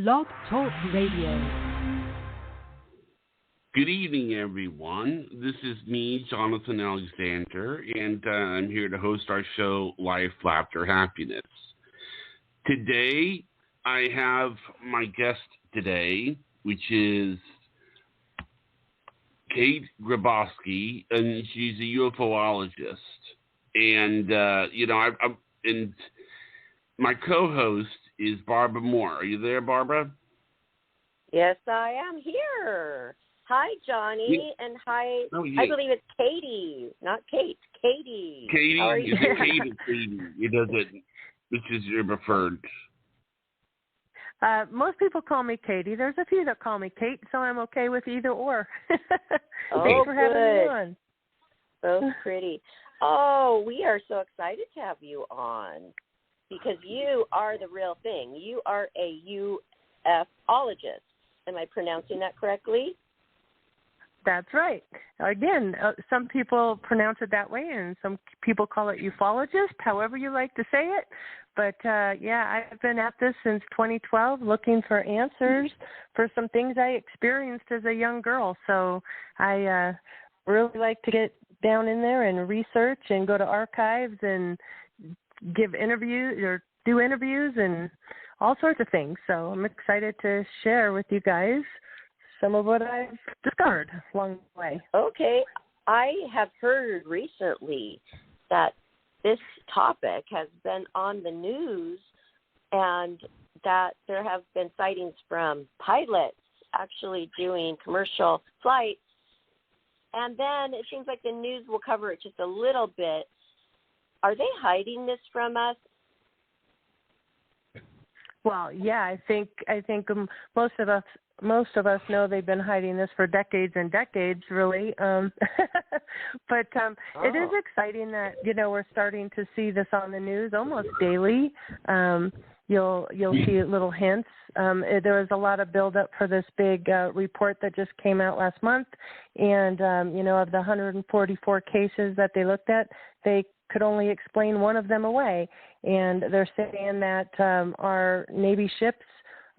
Blog Talk Radio. Good evening, everyone. This is me, Jonathan Alexander, and I'm here to host our show, Life, Laughter, Happiness. Today, I have my guest today, which is Kate Griboski, and she's a ufologist. And, and my co-host is Barbara Moore. Are you there, Barbara? Yes, I am here. Hi, Johnny, and hi. Oh, yeah. I believe it's Katie, not Kate. Katie. Katie, how are you? Katie. It doesn't. Which is your preferred? Most people call me Katie. There's a few that call me Kate, so I'm okay with either or. Oh, for having me on. So pretty. Oh, we are so excited to have you on because you are the real thing. You are a ufologist. Am I pronouncing that correctly? That's right. Again, some people pronounce it that way, and some people call it ufologist, however you like to say it. But, I've been at this since 2012 looking for answers for some things I experienced as a young girl. So I really like to get down in there and research and go to archives and give interviews or do interviews and all sorts of things. So I'm excited to share with you guys some of what I've discovered along the way. Okay. I have heard recently that this topic has been on the news and that there have been sightings from pilots actually doing commercial flights. And then it seems like the news will cover it just a little bit. Are they hiding this from us? Well, yeah, I think most of us know they've been hiding this for decades and decades, really. But It is exciting that we're starting to see this on the news almost daily. You'll see little hints. There was a lot of buildup for this big report that just came out last month, and of the 144 cases that they looked at, they could only explain one of them away. And they're saying that our Navy ships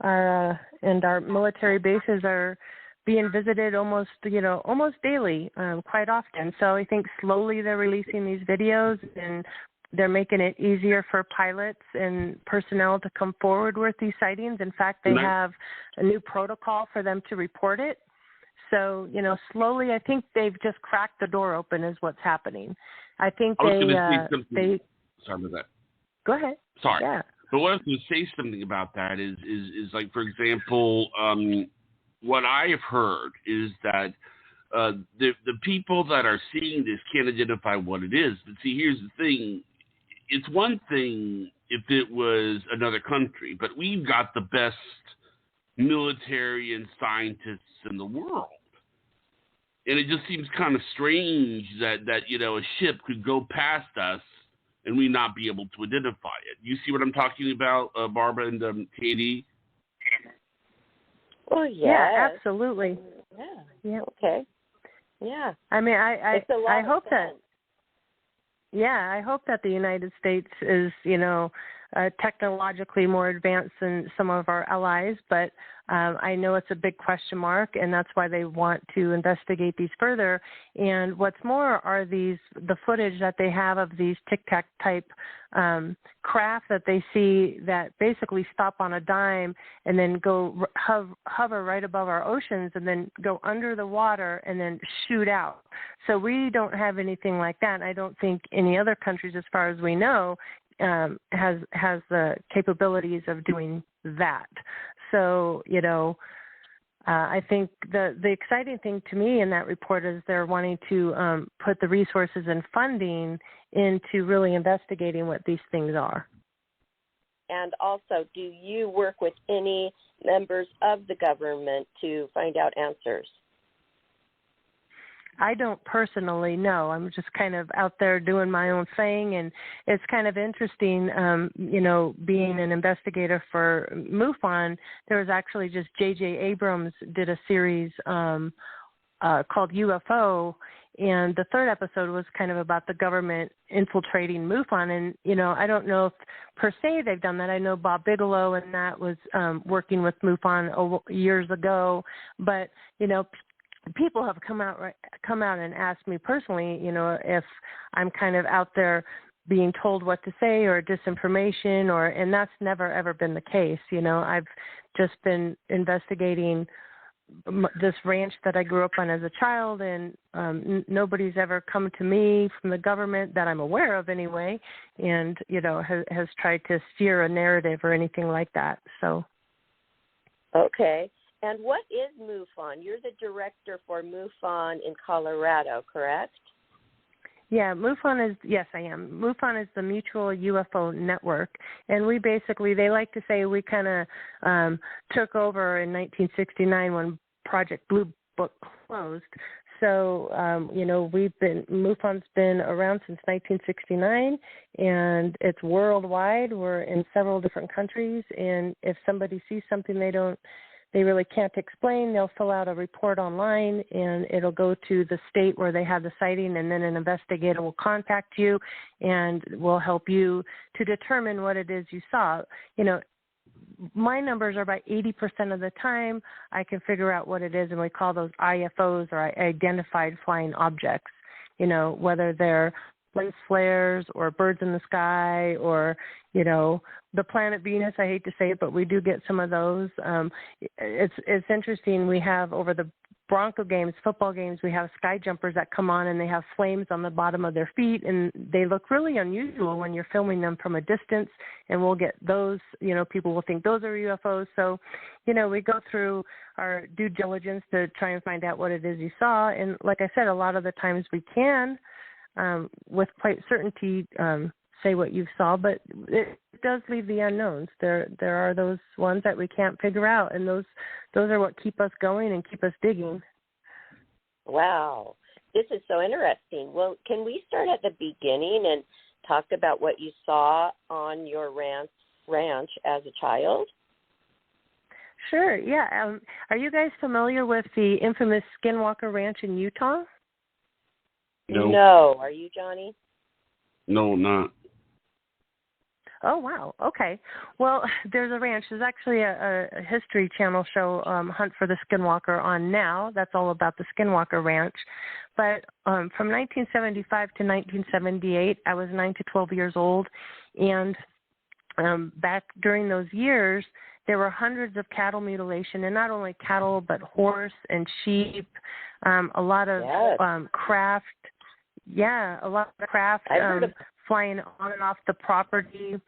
and our military bases are being visited almost daily, quite often. So I think slowly they're releasing these videos and they're making it easier for pilots and personnel to come forward with these sightings. In fact, they have a new protocol for them to report it. So, slowly I think they've just cracked the door open is what's happening. I think Sorry about that. Go ahead. Sorry. Yeah. But what I was going to say something about that is like, for example, what I have heard is that the people that are seeing this can't identify what it is. But see, here's the thing. It's one thing if it was another country, but we've got the best military and scientists in the world. And it just seems kind of strange that a ship could go past us and we not be able to identify it. You see what I'm talking about, Barbara and Katie? Oh, yes. Yeah, absolutely. Yeah. Okay. Yeah. I mean, I hope that. Fun. Yeah, I hope that the United States is, technologically more advanced than some of our allies, but I know it's a big question mark, and that's why they want to investigate these further. And what's more are the footage that they have of these tic-tac type craft that they see that basically stop on a dime and then go hover right above our oceans and then go under the water and then shoot out. So we don't have anything like that. I don't think any other countries, as far as we know, has the capabilities of doing that. So, I think the exciting thing to me in that report is they're wanting to put the resources and funding into really investigating what these things are. And also, do you work with any members of the government to find out answers? I don't personally know. I'm just kind of out there doing my own thing, and it's kind of interesting, being an investigator for MUFON. There was actually just J.J. Abrams did a series called UFO, And the third episode was kind of about the government infiltrating MUFON. And, you know, I don't know if per se they've done that. I know Bob Bigelow and that was working with MUFON years ago. But, you know, people have come out and asked me personally, you know, if I'm kind of out there being told what to say or disinformation, and that's never ever been the case. You know, I've just been investigating this ranch that I grew up on as a child, and nobody's ever come to me from the government that I'm aware of anyway, and, you know, has tried to steer a narrative or anything like that. So. Okay. And what is MUFON? You're the director for MUFON in Colorado, correct? Yeah, MUFON is, yes, I am. MUFON is the Mutual UFO Network, and we basically, they like to say we kind of took over in 1969 when Project Blue Book closed. So, you know, MUFON's been around since 1969, and it's worldwide. We're in several different countries, and if somebody sees something they really can't explain, they'll fill out a report online, and it'll go to the state where they have the sighting, and then an investigator will contact you and will help you to determine what it is you saw. You know, my numbers are about 80% of the time I can figure out what it is, and we call those IFOs, or identified flying objects, you know, whether they're lens flares or birds in the sky or, you know, the planet Venus. I hate to say it, but we do get some of those. It's interesting. We have over the Bronco games, football games, we have sky jumpers that come on and they have flames on the bottom of their feet, and they look really unusual when you're filming them from a distance, and we'll get those, you know, people will think those are UFOs. So, you know, we go through our due diligence to try and find out what it is you saw, and like I said, a lot of the times we can with quite certainty say what you saw, but it does leave the unknowns. There are those ones that we can't figure out, and those are what keep us going and keep us digging. Wow, this is so interesting. Well, can we start at the beginning and talk about what you saw on your ranch as a child? Sure, yeah. Are you guys familiar with the infamous Skinwalker Ranch in Utah? No. Are you, Johnny? No, not. Oh, wow. Okay. Well, there's a ranch. There's actually a History Channel show, Hunt for the Skinwalker, on now. That's all about the Skinwalker Ranch. But from 1975 to 1978, I was 9 to 12 years old. And back during those years, there were hundreds of cattle mutilation, and not only cattle, but horse and sheep, a lot of craft. Yeah, a lot of craft flying on and off the property.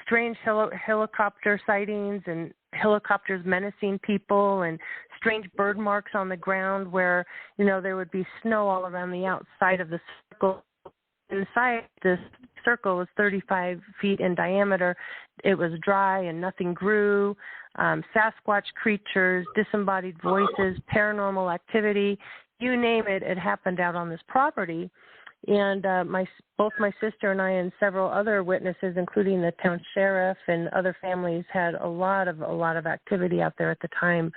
Strange helicopter sightings and helicopters menacing people, and strange bird marks on the ground where, you know, there would be snow all around the outside of the circle. Inside this circle was 35 feet in diameter. It was dry and nothing grew. Sasquatch creatures, disembodied voices, paranormal activity, you name it, it happened out on this property. And both my sister and I and several other witnesses, including the town sheriff and other families, had a lot of activity out there at the time.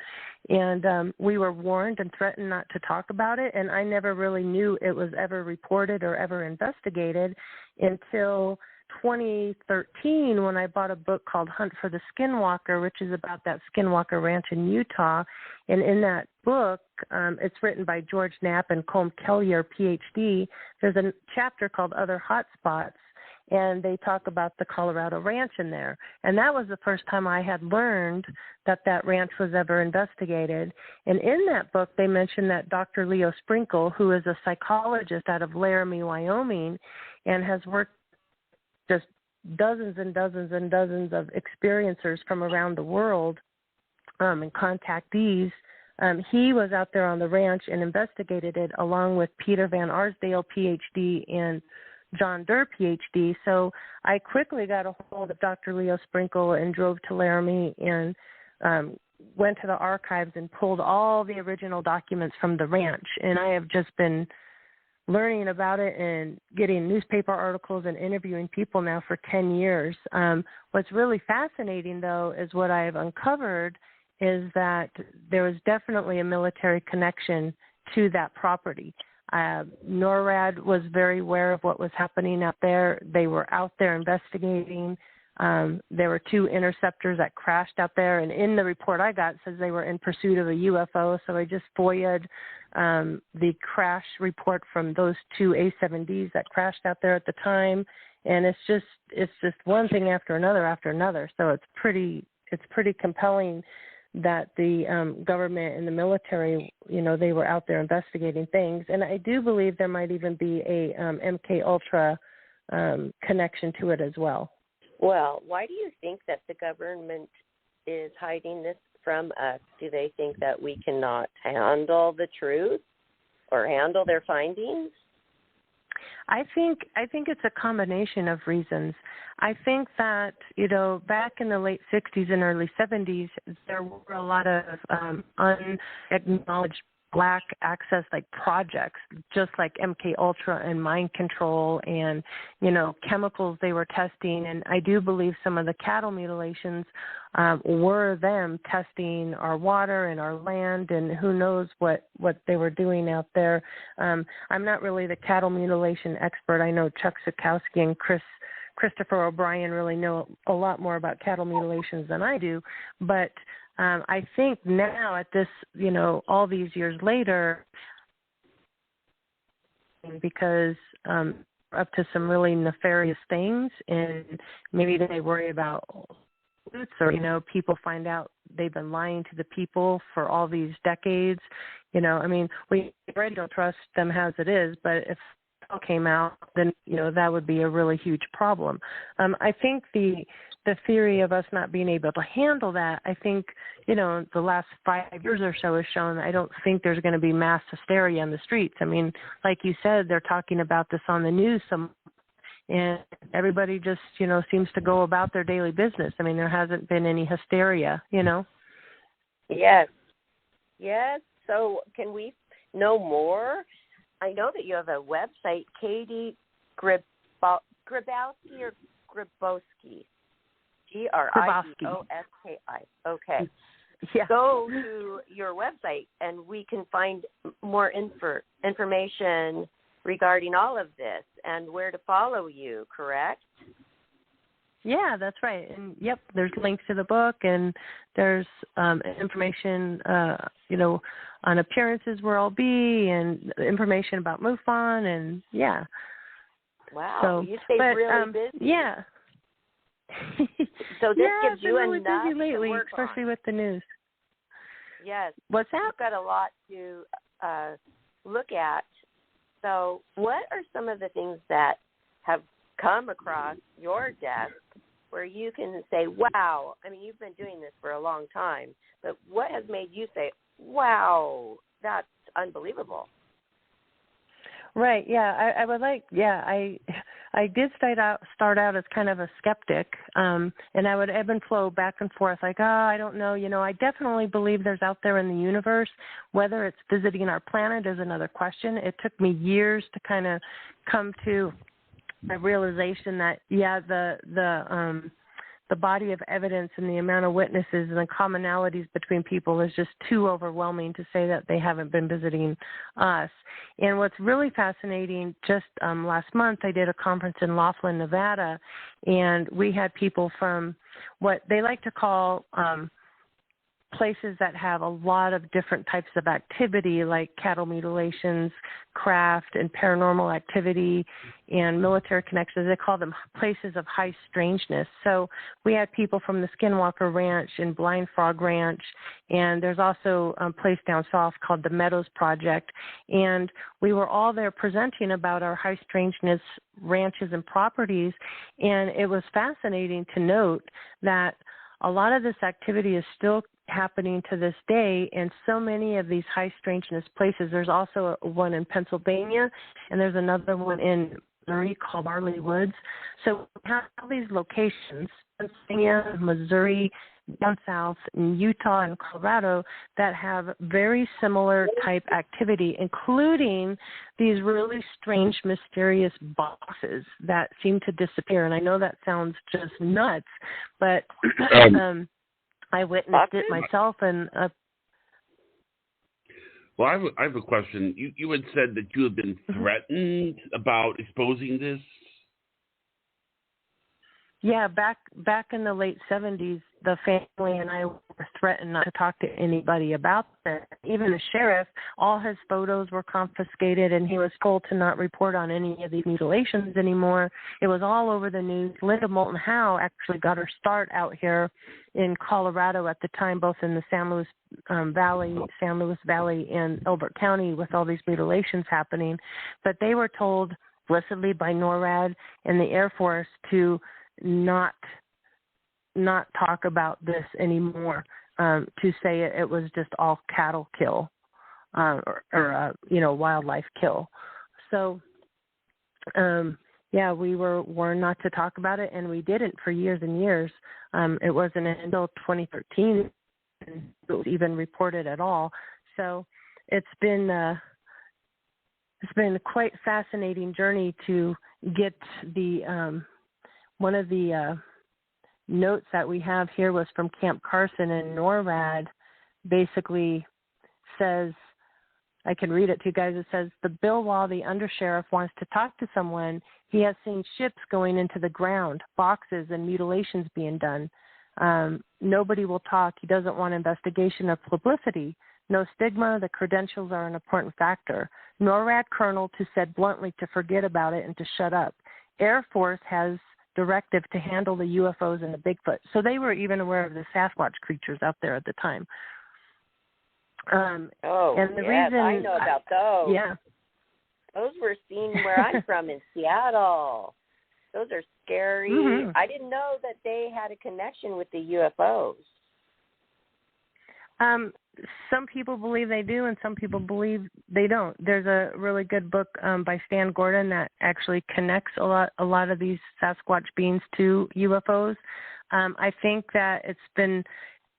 And we were warned and threatened not to talk about it. And I never really knew it was ever reported or ever investigated until 2013, when I bought a book called Hunt for the Skinwalker, which is about that Skinwalker Ranch in Utah. And in that book, it's written by George Knapp and Colm Kelleher Ph.D. There's a chapter called Other Hotspots, and they talk about the Colorado Ranch in there. And that was the first time I had learned that ranch was ever investigated. And in that book, they mentioned that Dr. Leo Sprinkle, who is a psychologist out of Laramie, Wyoming, and has worked just dozens and dozens and dozens of experiencers from around the world and contactees. He was out there on the ranch and investigated it along with Peter Van Arsdale, Ph.D., and John Durr, Ph.D. So I quickly got a hold of Dr. Leo Sprinkle and drove to Laramie and went to the archives and pulled all the original documents from the ranch. And I have just been learning about it and getting newspaper articles and interviewing people now for 10 years. What's really fascinating, though, is what I've uncovered is that there was definitely a military connection to that property. NORAD was very aware of what was happening out there. They were out there investigating. There were 2 interceptors that crashed out there, and in the report I got, it says they were in pursuit of a UFO, so I just FOIA'd the crash report from those 2 A-7Ds that crashed out there at the time, and it's just one thing after another, so it's pretty compelling that the government and the military, they were out there investigating things. And I do believe there might even be a MK Ultra connection to it as well. Well, why do you think that the government is hiding this from us? Do they think that we cannot handle the truth or handle their findings? I think it's a combination of reasons. I think that, back in the late 60s and early 70s, there were a lot of unacknowledged black access projects, just like MK Ultra and mind control and, chemicals they were testing. And I do believe some of the cattle mutilations were them testing our water and our land, and who knows what they were doing out there. I'm not really the cattle mutilation expert. I know Chuck Sikowski and Christopher O'Brien really know a lot more about cattle mutilations than I do, but I think now at this, all these years later, because up to some really nefarious things, and maybe they worry about roots, or, people find out they've been lying to the people for all these decades. We already don't trust them as it is, but if it came out, then, that would be a really huge problem. I think the theory of us not being able to handle that, I think, the last 5 years or so has shown I don't think there's going to be mass hysteria in the streets. Like you said, they're talking about this on the news and everybody just, seems to go about their daily business. There hasn't been any hysteria, Yes. So can we know more? I know that you have a website, Katie Gribowski or Griboski? Griboski. Okay. Yeah. Go to your website and we can find more information regarding all of this and where to follow you, correct? Yeah, that's right. And yep, there's links to the book, and there's information, on appearances where I'll be, and information about MUFON, and yeah. Wow, so, you stay really busy. Yeah. So this gives you really enough busy lately, to work especially on. with the news. Yes. What's that? You've got a lot to look at. So what are some of the things that have come across your desk where you can say, wow, you've been doing this for a long time, but what has made you say, wow, that's unbelievable? Right. Yeah. I would like. Yeah. I did start out as kind of a skeptic, and I would ebb and flow back and forth. I don't know. I definitely believe there's out there in the universe. Whether it's visiting our planet is another question. It took me years to kind of come to a realization that the body of evidence and the amount of witnesses and the commonalities between people is just too overwhelming to say that they haven't been visiting us. And what's really fascinating, just last month I did a conference in Laughlin, Nevada, and we had people from what they like to call places that have a lot of different types of activity, like cattle mutilations, craft, and paranormal activity, and military connections. They call them places of high strangeness. So we had people from the Skinwalker Ranch and Blind Frog Ranch, and there's also a place down south called the Meadows Project. And we were all there presenting about our high strangeness ranches and properties, and it was fascinating to note that a lot of this activity is still happening to this day, and so many of these high strangeness places. There's also one in Pennsylvania, and there's another one in Missouri called Barley Woods. So we have these locations, Pennsylvania, Missouri, down south, in Utah and Colorado, that have very similar type activity, including these really strange, mysterious boxes that seem to disappear. And I know that sounds just nuts, but I witnessed it myself, and well, I have a question. You had said that you had been threatened about exposing this. Yeah, back in the late 70s, the family and I were threatened not to talk to anybody about it. Even the sheriff, all his photos were confiscated, and he was told to not report on any of these mutilations anymore. It was all over the news. Linda Moulton Howe actually got her start out here in Colorado at the time, both in the San Luis Valley, and Elbert County, with all these mutilations happening. But they were told explicitly by NORAD and the Air Force to not talk about this anymore, to say it was just all cattle kill or wildlife kill. So we were warned not to talk about it, and we didn't for years and years. It wasn't until 2013 it was even reported at all. So it's been quite fascinating journey to get the one of the notes that we have here was from Camp Carson, and NORAD basically says, I can read it to you guys. It says, the Bill Wall, the undersheriff, wants to talk to someone. He has seen ships going into the ground, boxes and mutilations being done. Nobody will talk. He doesn't want investigation or publicity. No stigma. The credentials are an important factor. NORAD colonel to said bluntly to forget about it and to shut up. Air Force has directive to handle the UFOs and the Bigfoot. So they were even aware of the Sasquatch creatures out there at the time. And the reason I know about those. Yeah. Those were seen where I'm from in Seattle. Those are scary. Mm-hmm. I didn't know that they had a connection with the UFOs. Some people believe they do, and some people believe they don't. There's a really good book by Stan Gordon that actually connects a lot of these Sasquatch beings to UFOs. I think that it's been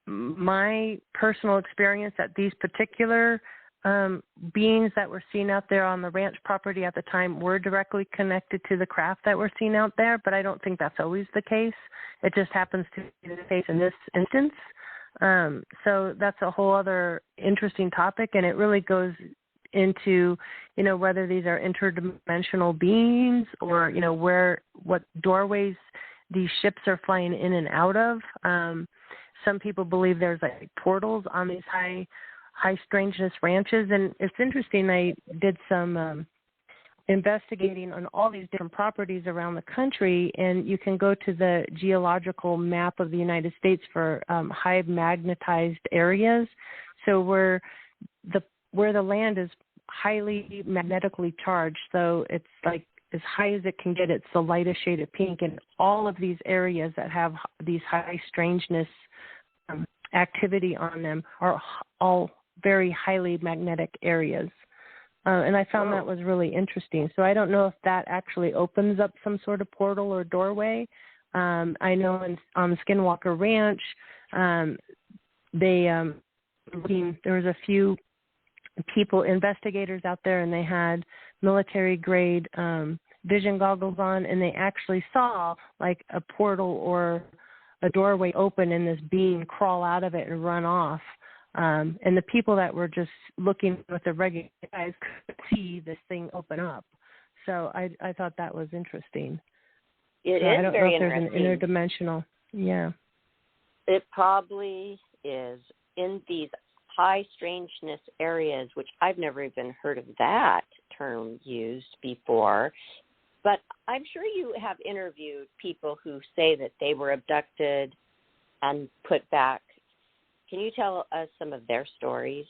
my personal experience that these particular beings that were seen out there on the ranch property at the time were directly connected to the craft that were seen out there, but I don't think that's always the case. It just happens to be the case in this instance. So that's a whole other interesting topic, and it really goes into, whether these are interdimensional beings or, what doorways these ships are flying in and out of. Some people believe there's like portals on these high strangeness ranches, and it's interesting. I did some investigating on all these different properties around the country, and you can go to the geological map of the United States for high magnetized areas. So where the land is highly magnetically charged, so it's like as high as it can get, it's the lightest shade of pink, and all of these areas that have these high strangeness activity on them are all very highly magnetic areas. And I found that was really interesting. So I don't know if that actually opens up some sort of portal or doorway. I know on Skinwalker Ranch, there was a few people, investigators out there, and they had military-grade vision goggles on, and they actually saw like a portal or a doorway open and this being crawl out of it and run off. And the people that were just looking with the regular eyes could see this thing open up. So I thought that was interesting. I don't very know if there's an interdimensional. Yeah. It probably is in these high strangeness areas, which I've never even heard of that term used before. But I'm sure you have interviewed people who say that they were abducted and put back. Can you tell us some of their stories?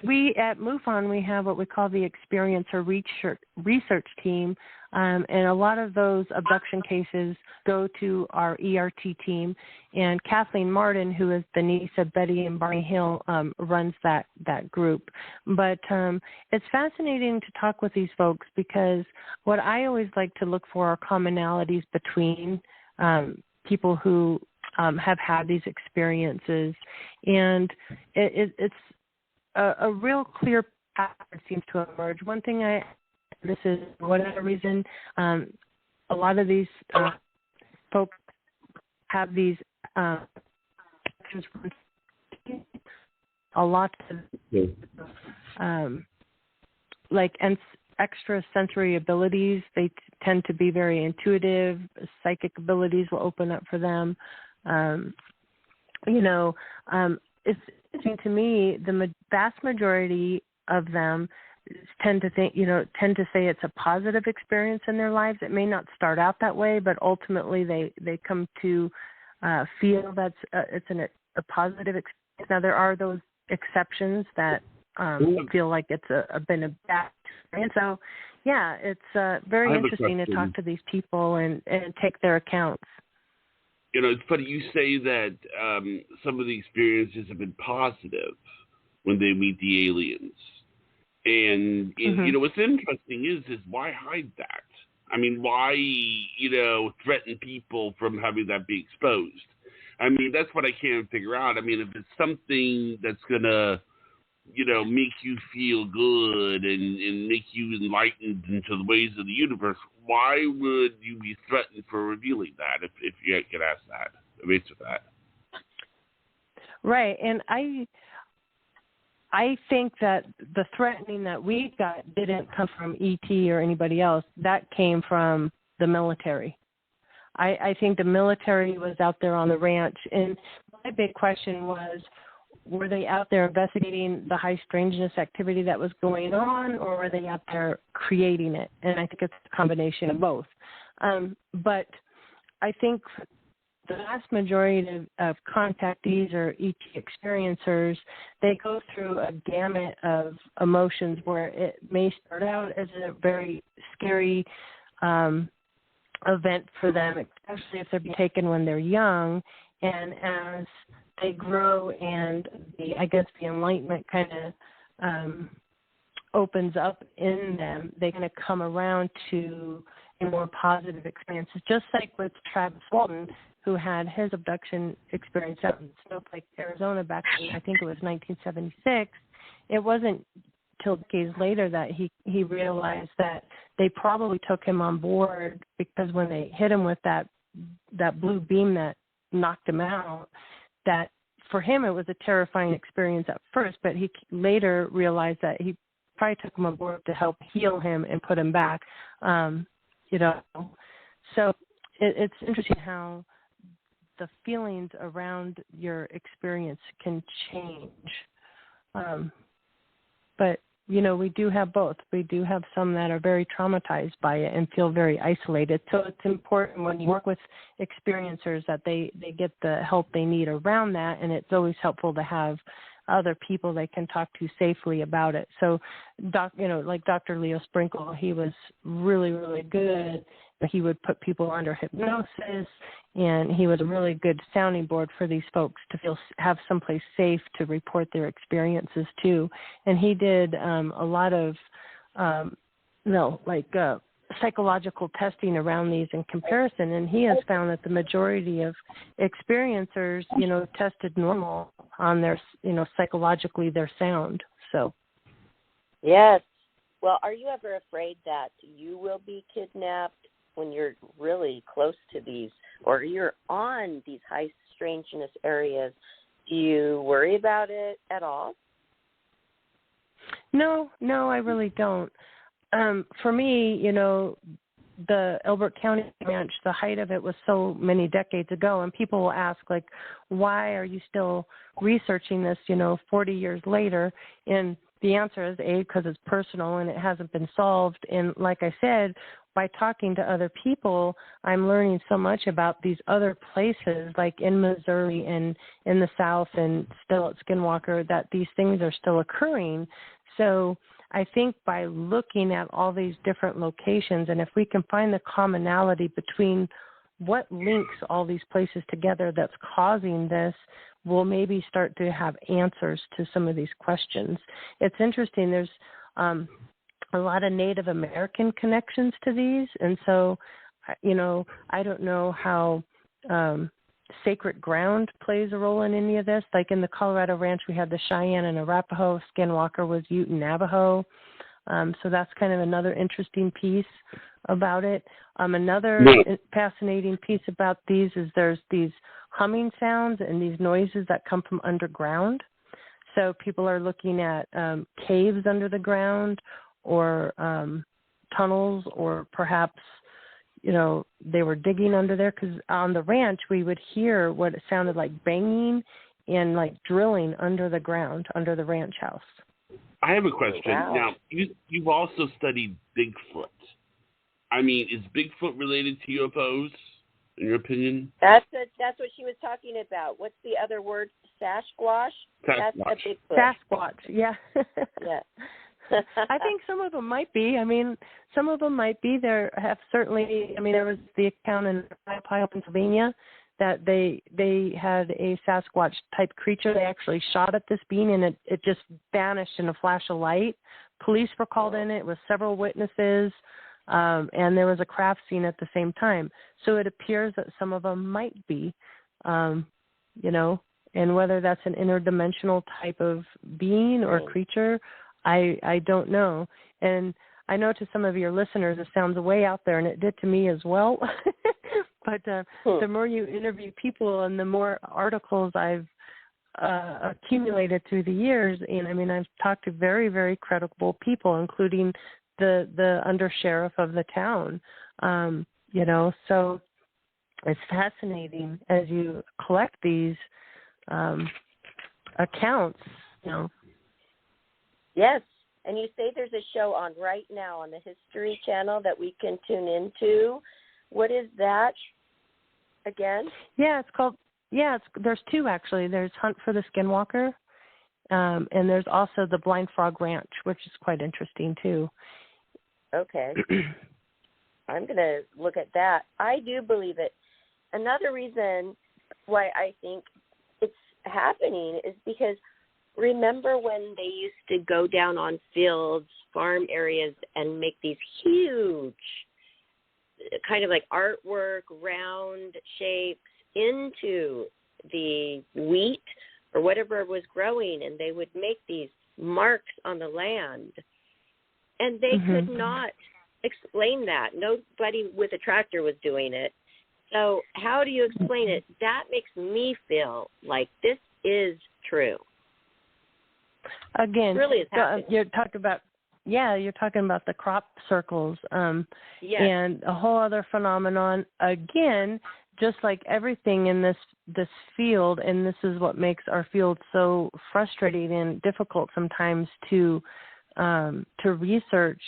We at MUFON, we have what we call the experiencer research team, and a lot of those abduction cases go to our ERT team. And Kathleen Martin, who is the niece of Betty and Barney Hill, runs that group. But it's fascinating to talk with these folks because what I always like to look for are commonalities between people who have had these experiences, and it's a real clear pattern seems to emerge. One thing this is, for whatever reason, a lot of these folks have these a lot of like extra sensory abilities. They tend to be very intuitive. Psychic abilities will open up for them. It's interesting to me, the vast majority of them tend to say it's a positive experience in their lives. It may not start out that way, but ultimately they come to feel that it's a positive experience. Now, there are those exceptions that feel like it's been a bad experience. So, yeah, it's very interesting to talk to these people and take their accounts. It's funny you say that some of the experiences have been positive when they meet the aliens. And, what's interesting is why hide that? I mean, why, threaten people from having that be exposed? I mean, that's what I can't figure out. I mean, if it's something that's going to, make you feel good and make you enlightened into the ways of the universe, why would you be threatened for revealing that if you could ask that, answer that? Right. And I think that the threatening that we got didn't come from ET or anybody else. That came from the military. I think the military was out there on the ranch. And my big question was, were they out there investigating the high strangeness activity that was going on, or were they out there creating it? And I think it's a combination of both. But I think the vast majority of contactees or ET experiencers, they go through a gamut of emotions where it may start out as a very scary event for them, especially if they're taken when they're young. And as they grow and the enlightenment kind of opens up in them, they're going to come around to a more positive experiences, just like with Travis Walton, who had his abduction experience out in Snowflake, Arizona back in, I think it was 1976. It wasn't till decades later that he realized that they probably took him on board because when they hit him with that blue beam that knocked him out, that for him it was a terrifying experience at first, but he later realized that he probably took him aboard to help heal him and put him back. So it's interesting how the feelings around your experience can change. But we do have both. We do have some that are very traumatized by it and feel very isolated. So it's important when you work with experiencers that they get the help they need around that, and it's always helpful to have other people they can talk to safely about it. So, like Dr. Leo Sprinkle, he was really, really good. He would put people under hypnosis, and he was a really good sounding board for these folks to have someplace safe to report their experiences to. And he did a lot of, psychological testing around these in comparison, and he has found that the majority of experiencers, tested normal on their, psychologically their sound. So. Yes. Well, are you ever afraid that you will be kidnapped when you're really close to these, or you're on these high strangeness areas? Do you worry about it at all? No, I really don't. For me, the Elbert County Ranch, the height of it was so many decades ago, and people will ask, like, why are you still researching this, 40 years later? And the answer is, A, because it's personal and it hasn't been solved. And like I said, by talking to other people, I'm learning so much about these other places, like in Missouri and in the South and still at Skinwalker, that these things are still occurring. So I think by looking at all these different locations, and if we can find the commonality between what links all these places together that's causing this, we'll maybe start to have answers to some of these questions. It's interesting. There's a lot of Native American connections to these. And so, I don't know how sacred ground plays a role in any of this. Like in the Colorado Ranch, we had the Cheyenne and Arapaho. Skinwalker was Ute and Navajo. So that's kind of another interesting piece. about it. Another fascinating piece about these is there's these humming sounds and these noises that come from underground. So people are looking at caves under the ground or tunnels, or perhaps, they were digging under there, because on the ranch we would hear what it sounded like banging and like drilling under the ground, under the ranch house. I have a question. Wow. Now, you've also studied Bigfoot. I mean, is Bigfoot related to UFOs, in your opinion? That's what she was talking about. What's the other word? Sasquatch? That's a Bigfoot. Sasquatch, yeah. Yeah. I think some of them might be. I mean, some of them might be. There have certainly, there was the account in Ohio, Pennsylvania, that they had a Sasquatch-type creature. They actually shot at this being, and it just vanished in a flash of light. Police were called in it with several witnesses, and there was a craft scene at the same time. So it appears that some of them might be, and whether that's an interdimensional type of being or creature, I don't know. And I know to some of your listeners it sounds way out there, and it did to me as well. But the more you interview people and the more articles I've accumulated through the years, and I've talked to very, very credible people, including the undersheriff of the town. So it's fascinating as you collect these accounts, Yes, and you say there's a show on right now on the History Channel that we can tune into. What is that again? Yeah, it's called. There's two actually. There's Hunt for the Skinwalker, and there's also the Blind Frog Ranch, which is quite interesting too. Okay, I'm gonna look at that. I do believe it. Another reason why I think it's happening is because remember when they used to go down on fields, farm areas, and make these huge kind of like artwork, round shapes into the wheat or whatever was growing, and they would make these marks on the land. And they could not explain that. Nobody with a tractor was doing it. So how do you explain it? That makes me feel like this is true. Again, really is happening. You're talking about the crop circles, Yes. and a whole other phenomenon. Again, just like everything in this field, and this is what makes our field so frustrating and difficult sometimes to research.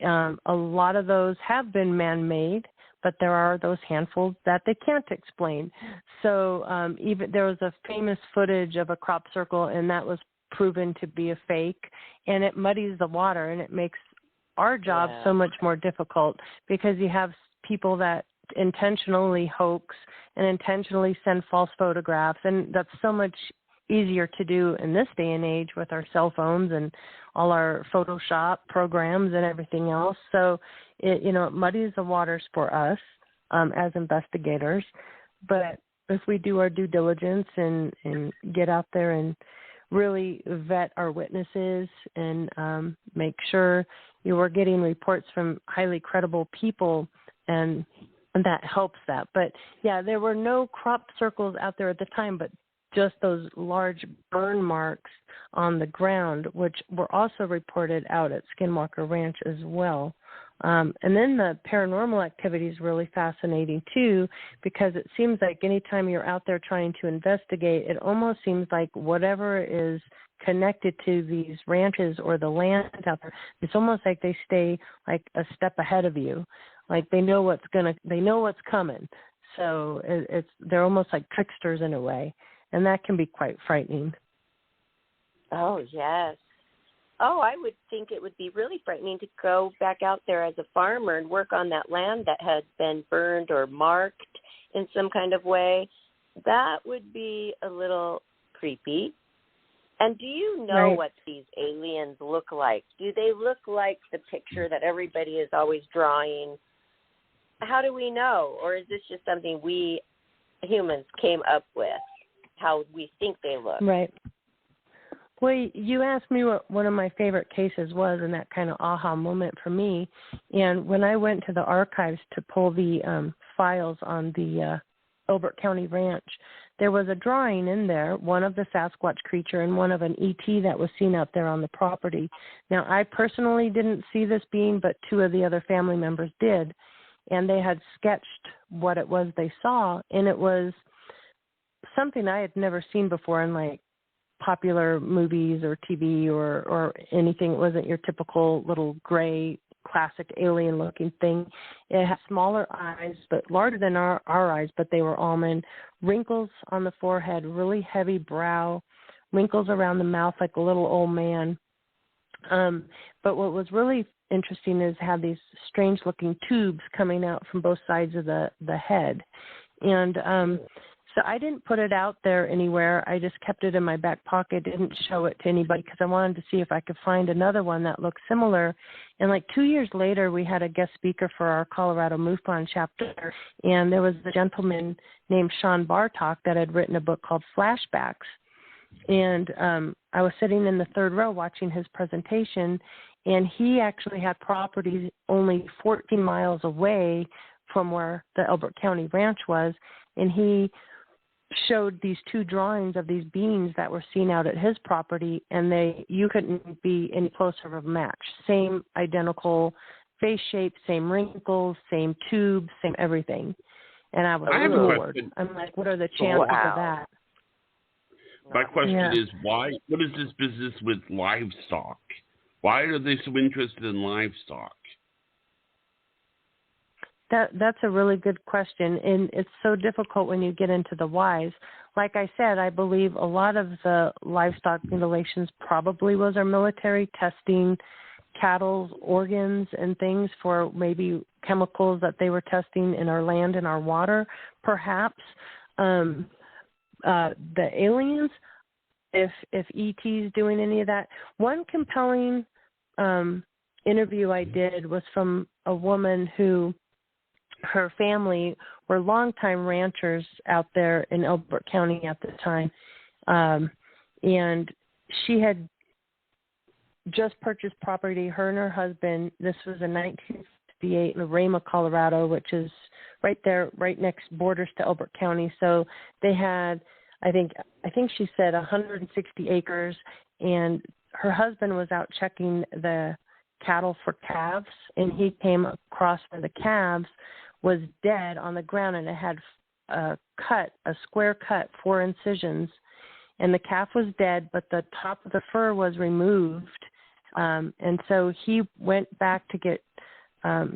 A lot of those have been man-made, but there are those handfuls that they can't explain. So even there was a famous footage of a crop circle, and that was proven to be a fake, and it muddies the water, and it makes our job so much more difficult, because you have people that intentionally hoax and intentionally send false photographs, and that's so much easier to do in this day and age with our cell phones and all our Photoshop programs and everything else. So it muddies the waters for us as investigators. But if we do our due diligence and get out there and really vet our witnesses and make sure we're getting reports from highly credible people, and that helps that. But yeah, there were no crop circles out there at the time, but just those large burn marks on the ground, which were also reported out at Skinwalker Ranch as well. And then the paranormal activity is really fascinating too, because it seems like anytime you're out there trying to investigate, it almost seems like whatever is connected to these ranches or the land out there, it's almost like they stay like a step ahead of you. Like they know what's coming. So they're almost like tricksters in a way, and that can be quite frightening. Oh, yes. Oh, I would think it would be really frightening to go back out there as a farmer and work on that land that had been burned or marked in some kind of way. That would be a little creepy. And do you know what these aliens look like? Do they look like the picture that everybody is always drawing? How do we know? Or is this just something we humans came up with, how we think they look? Right. Well, you asked me what one of my favorite cases was, and that kind of aha moment for me. And when I went to the archives to pull the files on the Elbert County Ranch, there was a drawing in there, one of the Sasquatch creature and one of an ET that was seen out there on the property. Now, I personally didn't see this being, but two of the other family members did, and they had sketched what it was they saw, and it was something I had never seen before in, like, popular movies or TV or anything. It wasn't your typical little gray classic alien looking thing. It had smaller eyes, but larger than our eyes, but they were almond, wrinkles on the forehead, really heavy brow, wrinkles around the mouth like a little old man. But what was really interesting is had these strange looking tubes coming out from both sides of the head. And so I didn't put it out there anywhere. I just kept it in my back pocket, didn't show it to anybody because I wanted to see if I could find another one that looked similar. And like 2 years later, we had a guest speaker for our Colorado MUFON chapter, and there was a gentleman named Sean Bartok that had written a book called Flashbacks. And I was sitting in the third row watching his presentation, and he actually had properties only 14 miles away from where the Elbert County Ranch was, and he showed these two drawings of these beings that were seen out at his property, and you couldn't be any closer of a match. Same identical face shape, same wrinkles, same tubes, same everything. And I was floored. I'm like, what are the chances of that? My question is, what is this business with livestock? Why are they so interested in livestock? That's a really good question, and it's so difficult when you get into the whys. Like I said, I believe a lot of the livestock mutilations probably was our military testing cattle's organs and things for maybe chemicals that they were testing in our land and our water. Perhaps the aliens, if ET's doing any of that. One compelling interview I did was from a woman who, her family were longtime ranchers out there in Elbert County at the time. And she had just purchased property, her and her husband. This was in 1968 in Rama, Colorado, which is right there, right next borders to Elbert County. So they had, I think she said 160 acres, and her husband was out checking the cattle for calves, and he came across where the calves was dead on the ground, and it had a square cut, 4 incisions, and the calf was dead, but the top of the fur was removed. And so he went back to get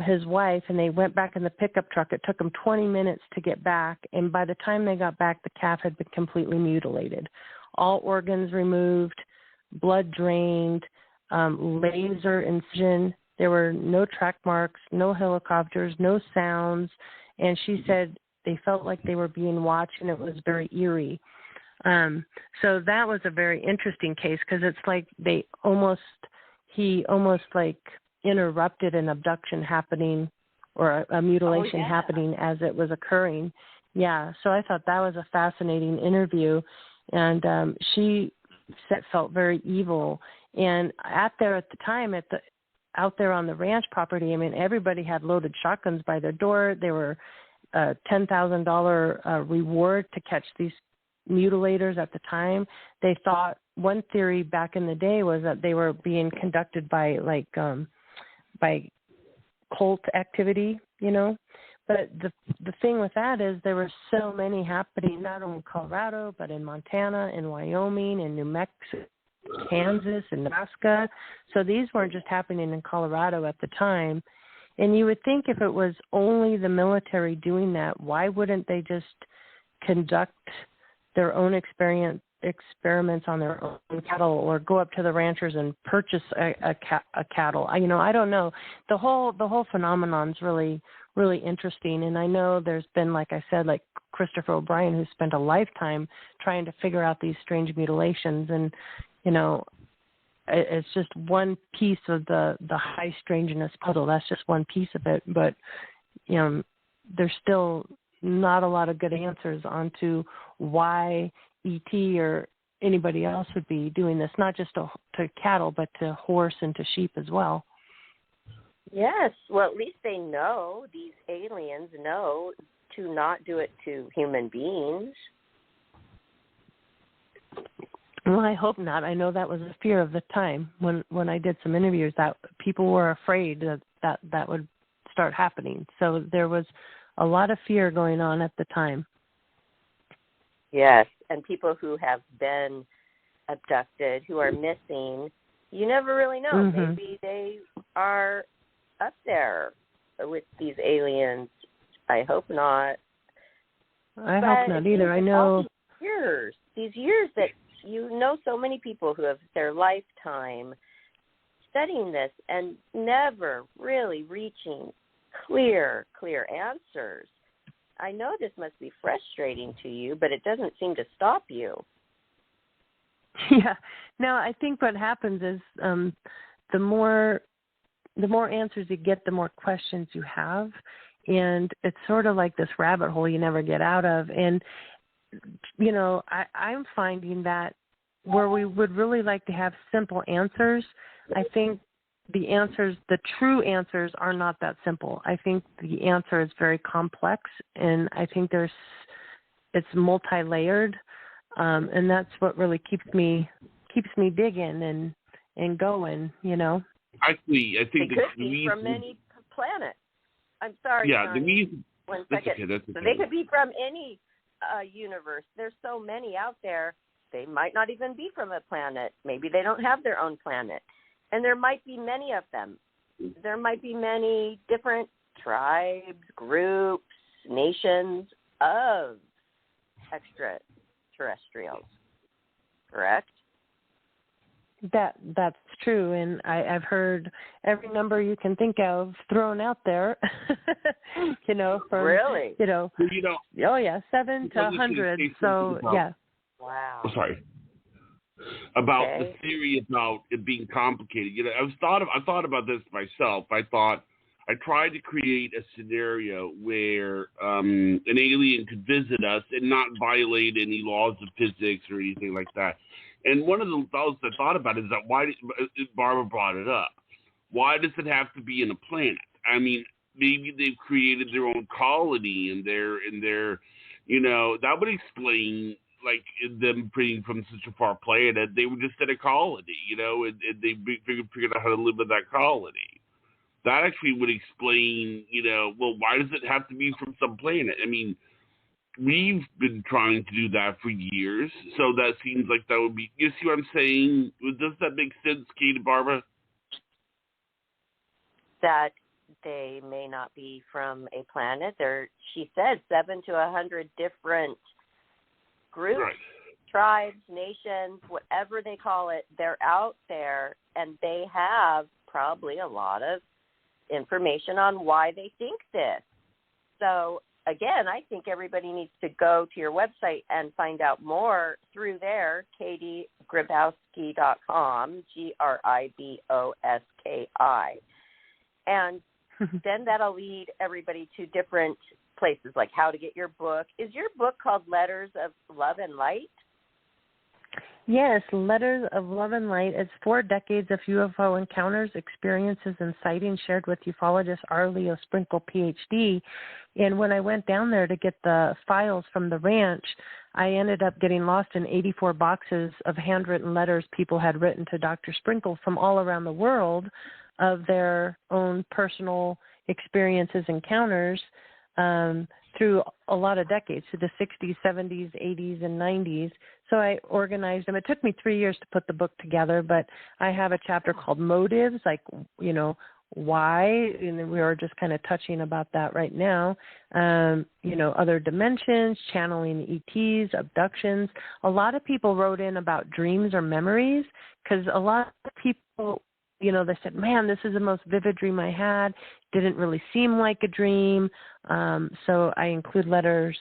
his wife, and they went back in the pickup truck. It took them 20 minutes to get back, and by the time they got back, the calf had been completely mutilated. All organs removed, blood drained, laser incision. There were no track marks, no helicopters, no sounds, and she said they felt like they were being watched, and it was very eerie. So that was a very interesting case because it's like he almost like interrupted an abduction happening or a mutilation happening as it was occurring. Yeah, so I thought that was a fascinating interview, and she felt very evil. And out there at the time, out there on the ranch property, I mean, everybody had loaded shotguns by their door. There were $10,000 reward to catch these mutilators at the time. They thought, one theory back in the day was that they were being conducted by by cult activity, you know. But the thing with that is there were so many happening, not only in Colorado, but in Montana, in Wyoming, in New Mexico, Kansas, and Nebraska. So these weren't just happening in Colorado at the time. And you would think if it was only the military doing that, why wouldn't they just conduct their own experiments on their own cattle, or go up to the ranchers and purchase a cattle? I don't know. The whole phenomenon's really, really interesting. And I know there's been, like I said, like Christopher O'Brien, who spent a lifetime trying to figure out these strange mutilations. And, it's just one piece of the high strangeness puzzle. That's just one piece of it. But, there's still not a lot of good answers onto why ET or anybody else would be doing this, not just to cattle, but to horse and to sheep as well. Yes. Well, at least they know, these aliens know to not do it to human beings. Well, I hope not. I know that was a fear of the time when I did some interviews, that people were afraid that would start happening. So there was a lot of fear going on at the time. Yes, and people who have been abducted, who are missing, you never really know. Mm-hmm. Maybe they are up there with these aliens. I hope not. I hope not either. I know. These years that you know so many people who have their lifetime studying this and never really reaching clear answers. I know this must be frustrating to you, but it doesn't seem to stop you. Yeah. No, I think what happens is the more answers you get, the more questions you have. And it's sort of like this rabbit hole you never get out of. And, you know, I'm finding that where we would really like to have simple answers, I think the true answers are not that simple. I think the answer is very complex, and I think it's multi-layered, and that's what really keeps me digging and going, you know. Actually, I think it could be from any planet. I'm sorry, yeah, Johnny. the reason. 1 That's second. okay. So they could be from any universe. There's so many out there. They might not even be from a planet. Maybe they don't have their own planet. And there might be many of them. There might be many different tribes, groups, nations of extraterrestrials. Correct? That's true, and I've heard every number you can think of thrown out there. You know, from really, you know, oh yeah, 7 to 100. So yeah. Wow. Oh, sorry. About the theory about it being complicated. You know, I thought about this myself. I tried to create a scenario where an alien could visit us and not violate any laws of physics or anything like that. And one of the thoughts I thought about is that Barbara brought it up. Why does it have to be in a planet? I mean, maybe they've created their own colony and their, you know, that would explain like them being from such a far planet. They were just in a colony, you know, and they figured out how to live in that colony. That actually would explain, you know, well, why does it have to be from some planet? I mean, we've been trying to do that for years, so that seems like that would be. You see what I'm saying? Does that make sense, Kate and Barbara? That they may not be from a planet. She said 7 to 100 different groups, right, tribes, nations, whatever they call it. They're out there, and they have probably a lot of information on why they think this. So again, I think everybody needs to go to your website and find out more through there, griboski.com, GRIBOSKI. And then that'll lead everybody to different places, like how to get your book. Is your book called Letters of Love and Light? Yes, Letters of Love and Light. It's 4 decades of UFO encounters, experiences, and sightings shared with ufologist Arleo Sprinkle Ph.D. And when I went down there to get the files from the ranch, I ended up getting lost in 84 boxes of handwritten letters people had written to Dr. Sprinkle from all around the world of their own personal experiences, encounters, through a lot of decades, to the 60s, 70s, 80s, and 90s. So I organized them. It took me 3 years to put the book together, but I have a chapter called Motives, like, you know, why, and we are just kind of touching about that right now. You know, other dimensions, channeling ETs, abductions. A lot of people wrote in about dreams or memories, because a lot of people, you know, they said, man, this is the most vivid dream I had. Didn't really seem like a dream. So I include letters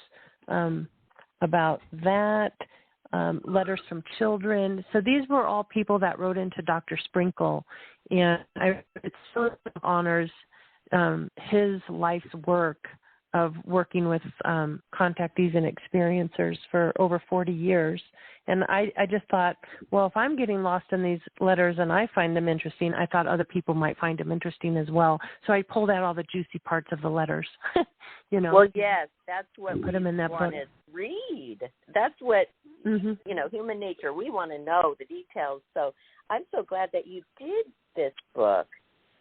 about that, letters from children. So these were all people that wrote into Dr. Sprinkle. And it so honors his life's work of working with contactees and experiencers for over 40 years. And I just thought, well, if I'm getting lost in these letters and I find them interesting, I thought other people might find them interesting as well. So I pulled out all the juicy parts of the letters, you know. Well, yes, that's what put them in that want book. to read. That's what, you know, human nature. We want to know the details. So I'm so glad that you did this book.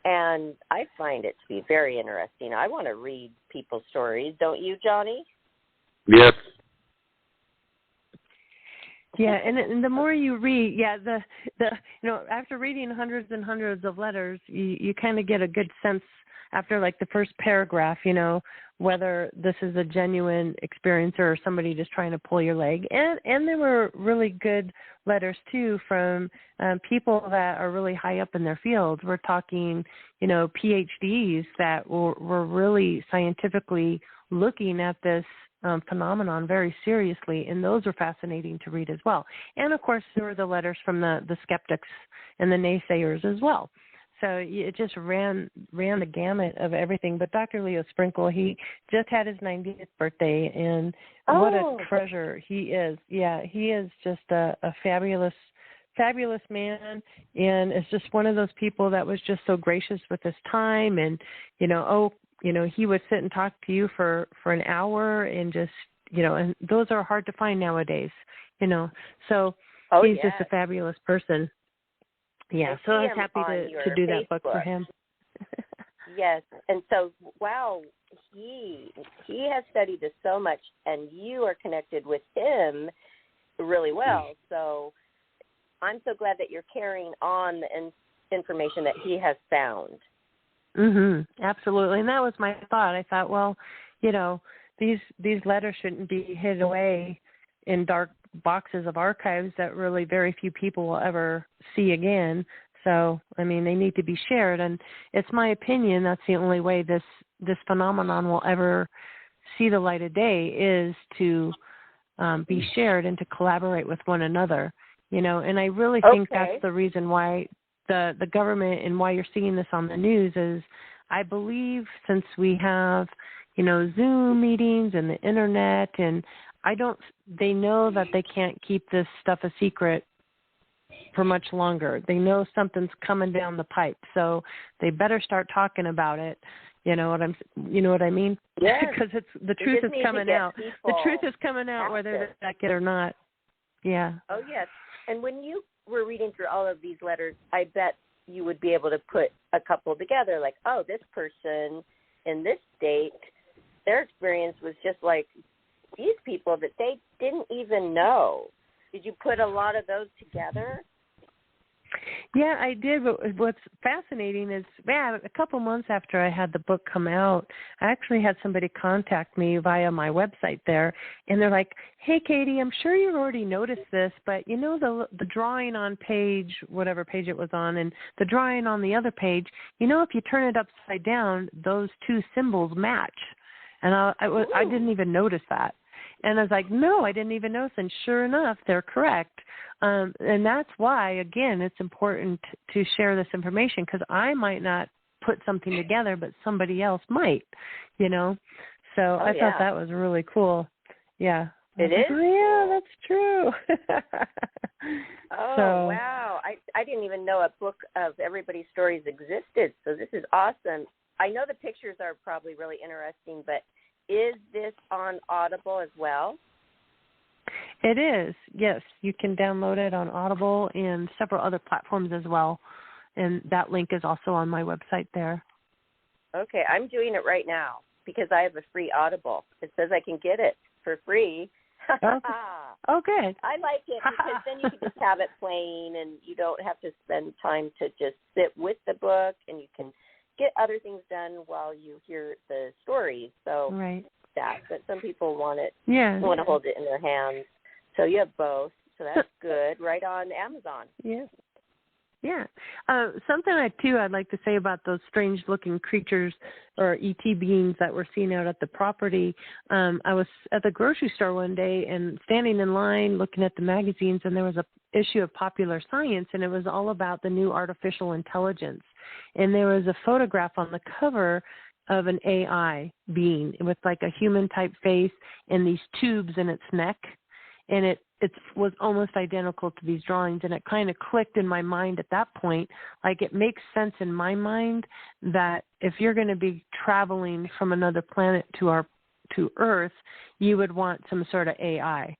And I find it to be very interesting. I want to read people's stories. Don't you, Johnny? Yes. Yeah, and the more you read, the you know, after reading hundreds and hundreds of letters, you kind of get a good sense after like the first paragraph, you know, whether this is a genuine experiencer or somebody just trying to pull your leg. And there were really good letters too from people that are really high up in their fields. We're talking, you know, PhDs that were really scientifically looking at this phenomenon very seriously, and those are fascinating to read as well. And of course, there were the letters from the skeptics and the naysayers as well. So it just ran the gamut of everything. But Dr. Leo Sprinkle, he just had his 90th birthday, and what a treasure he is. Yeah, he is just a fabulous man, and it's just one of those people that was just so gracious with his time. And, you know, he would sit and talk to you for an hour, and just, you know, and those are hard to find nowadays, you know. So he's just a fabulous person. Yeah, so I was happy to do that book for him. Yes, and so, wow, he has studied this so much, and you are connected with him really well. So I'm so glad that you're carrying on the information that he has found. Absolutely, and that was my thought. I thought, well, you know, these letters shouldn't be hid away in dark boxes of archives that really very few people will ever see again. So, I mean, they need to be shared, and it's my opinion that's the only way this phenomenon will ever see the light of day is to be shared and to collaborate with one another, you know. And I really think that's the reason why the government and why you're seeing this on the news is, I believe, since we have, you know, Zoom meetings and the internet, and they know that they can't keep this stuff a secret for much longer. They know something's coming down the pipe, so they better start talking about it. You know what I mean? Yes. Because the truth is coming out. The truth is coming out whether they like it or not. Yeah. Oh, yes. And when you were reading through all of these letters, I bet you would be able to put a couple together, like, oh, this person in this state, their experience was just like these people that they didn't even know. Did you put a lot of those together? Yeah, I did. But what's fascinating is, a couple months after I had the book come out, I actually had somebody contact me via my website there, and they're like, hey, Katie, I'm sure you've already noticed this, but you know the drawing on page, whatever page it was on, and the drawing on the other page, you know, if you turn it upside down, those two symbols match. And I didn't even notice that. And I was like, no, I didn't even notice. And sure enough, they're correct. And that's why, again, it's important to share this information, because I might not put something together, but somebody else might, you know. So I thought that was really cool. Yeah. It is? Yeah, that's true. Wow. I didn't even know a book of everybody's stories existed. So this is awesome. I know the pictures are probably really interesting, but is this on Audible as well? It is, yes. You can download it on Audible and several other platforms as well. And that link is also on my website there. Okay, I'm doing it right now because I have a free Audible. It says I can get it for free. Oh, good. I like it because then you can just have it playing and you don't have to spend time to just sit with the book, and you can get other things done while you hear the stories. So but some people want to hold it in their hands. So you have both. So that's good. Right on Amazon. Yeah. Yeah. Something I'd like to say about those strange-looking creatures or ET beings that we're seeing out at the property. I was at the grocery store one day and standing in line looking at the magazines, and there was a issue of Popular Science, and it was all about the new artificial intelligence. And there was a photograph on the cover, of an AI being with like a human type face and these tubes in its neck. And it was almost identical to these drawings. And it kind of clicked in my mind at that point. Like, it makes sense in my mind that if you're going to be traveling from another planet to Earth, you would want some sort of AI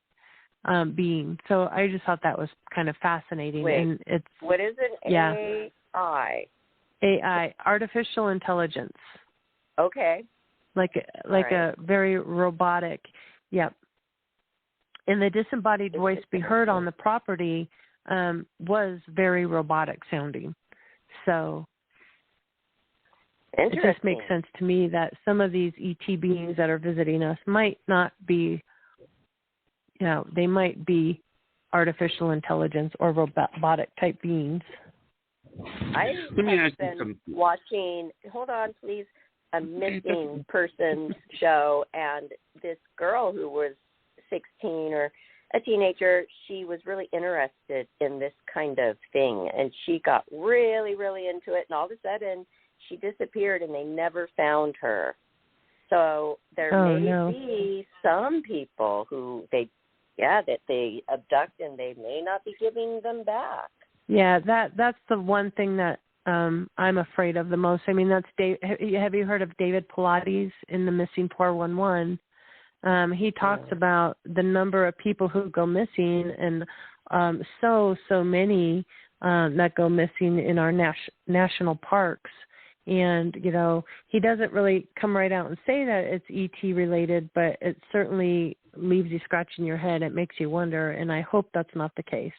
being. So I just thought that was kind of fascinating. Wait, and it's, what is an AI? AI, artificial intelligence. Okay. Like right. a very robotic, yep. And the disembodied voice we heard on the property was very robotic sounding. So it just makes sense to me that some of these ET beings that are visiting us might not be, they might be artificial intelligence or robotic type beings. I have been watching, hold on please, a missing person show, and this girl who was 16 or a teenager, she was really interested in this kind of thing, and she got really, really into it, and all of a sudden she disappeared and they never found her. So there may be some people who that they abduct and they may not be giving them back. Yeah, that's the one thing that I'm afraid of the most. I mean, that's have you heard of David Pilates in the Missing 411? He talks about the number of people who go missing, and so many that go missing in our national parks. And, he doesn't really come right out and say that it's ET related, but it certainly leaves you scratching your head. It makes you wonder, and I hope that's not the case.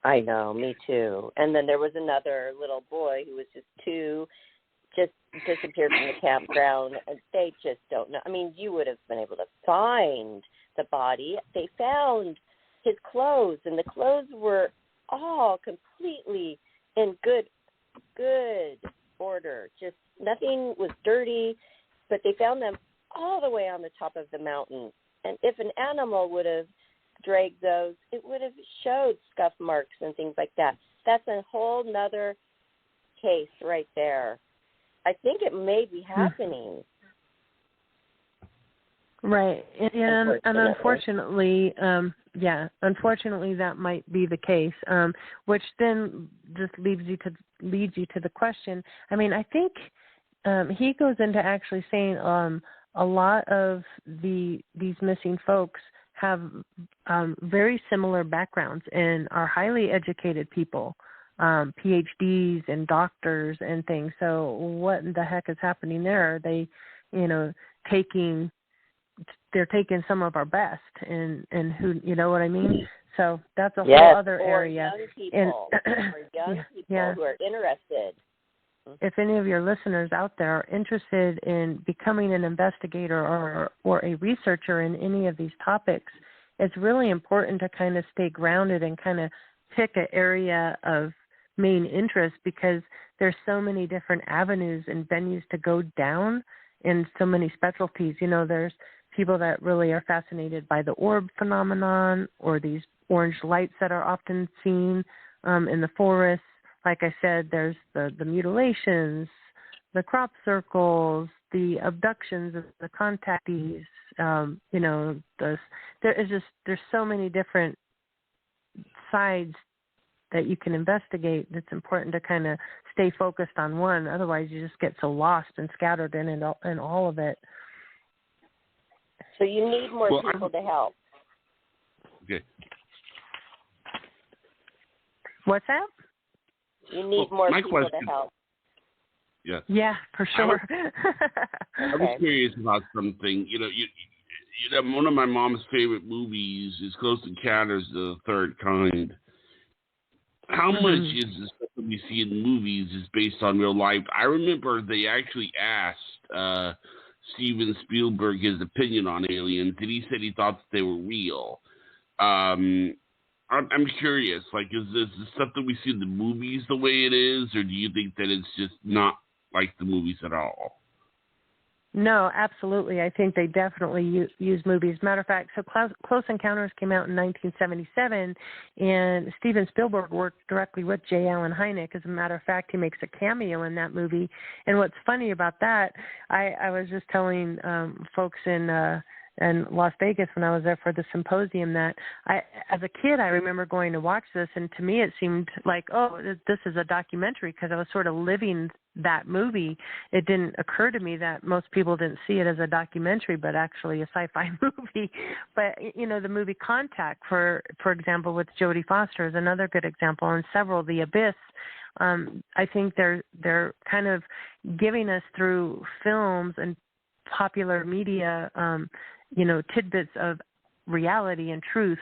I know, me too. And then there was another little boy who was just disappeared from the campground, and they just don't know. I mean, you would have been able to find the body. They found his clothes, and the clothes were all completely in good order. Just nothing was dirty, but they found them all the way on the top of the mountain. And if an animal would have dragged those, it would have showed scuff marks and things like that. That's a whole nother case right there. I think it may be happening. Right. And unfortunately, unfortunately that might be the case, which then just leads you to the question. I mean, I think he goes into actually saying a lot of these missing folks have very similar backgrounds and are highly educated people, PhDs and doctors and things. So what the heck is happening there? Are they, they're taking some of our best, and who, you know what I mean? So that's a whole other area. Young people who are interested. If any of your listeners out there are interested in becoming an investigator or a researcher in any of these topics, it's really important to kind of stay grounded and kind of pick an area of main interest, because there's so many different avenues and venues to go down in so many specialties. There's people that really are fascinated by the orb phenomenon or these orange lights that are often seen in the forest. Like I said, there's the mutilations, the crop circles, the abductions, the contactees. There's so many different sides that you can investigate. It's important to kind of stay focused on one. Otherwise, you just get so lost and scattered in all of it. So you need more people to help. Okay. What's that? You need more people to help. Yeah. Yeah, for sure. I was curious about something. One of my mom's favorite movies is Close Encounters of the Third Kind. How much is the stuff that we see in movies is based on real life? I remember they actually asked Steven Spielberg his opinion on aliens, and he said he thought that they were real. I'm curious, is this the stuff that we see in the movies the way it is, or do you think that it's just not like the movies at all? No, absolutely. I think they definitely use movies. Matter of fact, so Close Encounters came out in 1977, and Steven Spielberg worked directly with J. Allen Hynek. As a matter of fact, he makes a cameo in that movie. And what's funny about that, I was just telling folks in Las Vegas when I was there for the symposium that as a kid, I remember going to watch this, and to me it seemed like, oh, this is a documentary because I was sort of living that movie. It didn't occur to me that most people didn't see it as a documentary, but actually a sci-fi movie. But, you know, the movie Contact, for example, with Jodie Foster is another good example, and several, The Abyss. I think they're kind of giving us through films and popular media, you know, tidbits of reality and truth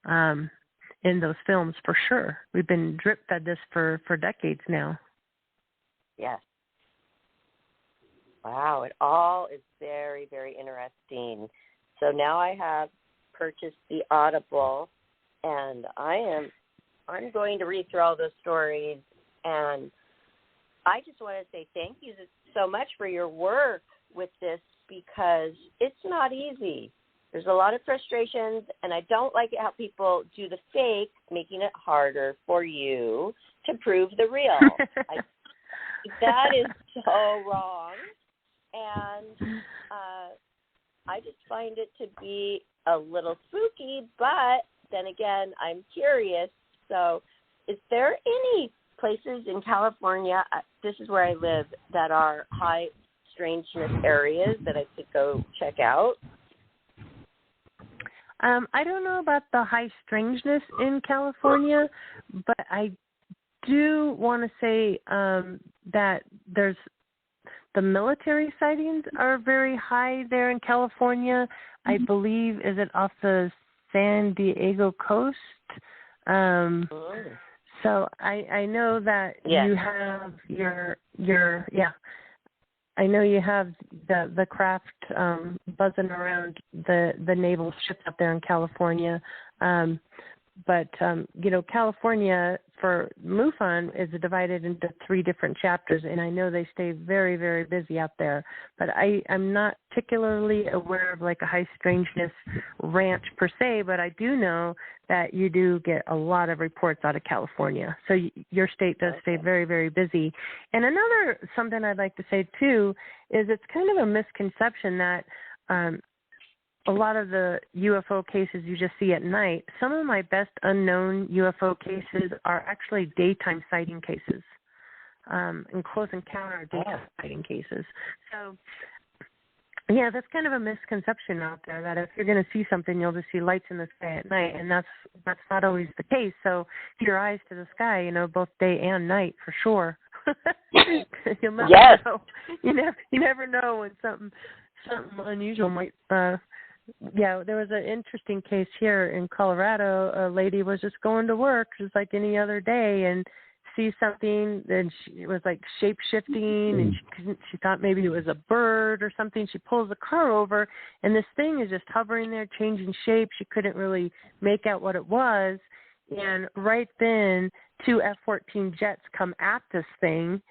in those films for sure. We've been drip-fed this for decades now. Yes. Wow, it all is very, very interesting. So now I have purchased the Audible, and I'm going to read through all those stories, and I just want to say thank you so much for your work with this, because it's not easy. There's a lot of frustrations, and I don't like it how people do the fake, making it harder for you to prove the real. That is so wrong, and I just find it to be a little spooky, but then again, I'm curious. So is there any places in California, this is where I live, that are high strangeness areas that I could go check out? I don't know about the high strangeness in California, but I do want to say that there's the military sightings are very high there in California. I believe, is it off the San Diego coast? So I know that you have your I know you have the craft buzzing around the naval ships up there in California. But, you know, California for MUFON is divided into 3 different chapters, and I know they stay very, very busy out there. But I'm not particularly aware of like a high strangeness ranch per se, but I do know that you do get a lot of reports out of California. So your state does stay very, very busy. And another something I'd like to say, too, is it's kind of a misconception that a lot of the UFO cases you just see at night, some of my best unknown UFO cases are actually daytime sighting cases, and close encounter daytime sighting cases. So, yeah, that's kind of a misconception out there that if you're going to see something, you'll just see lights in the sky at night, and that's not always the case. So, keep your eyes to the sky, you know, both day and night for sure. You'll never know. You never know when something unusual might. Yeah, there was an interesting case here in Colorado. A lady was just going to work just like any other day and sees something, and it was like shape-shifting, and she thought maybe it was a bird or something. She pulls the car over, and this thing is just hovering there, changing shape. She couldn't really make out what it was, and right then 2 F-14 jets come at this thing,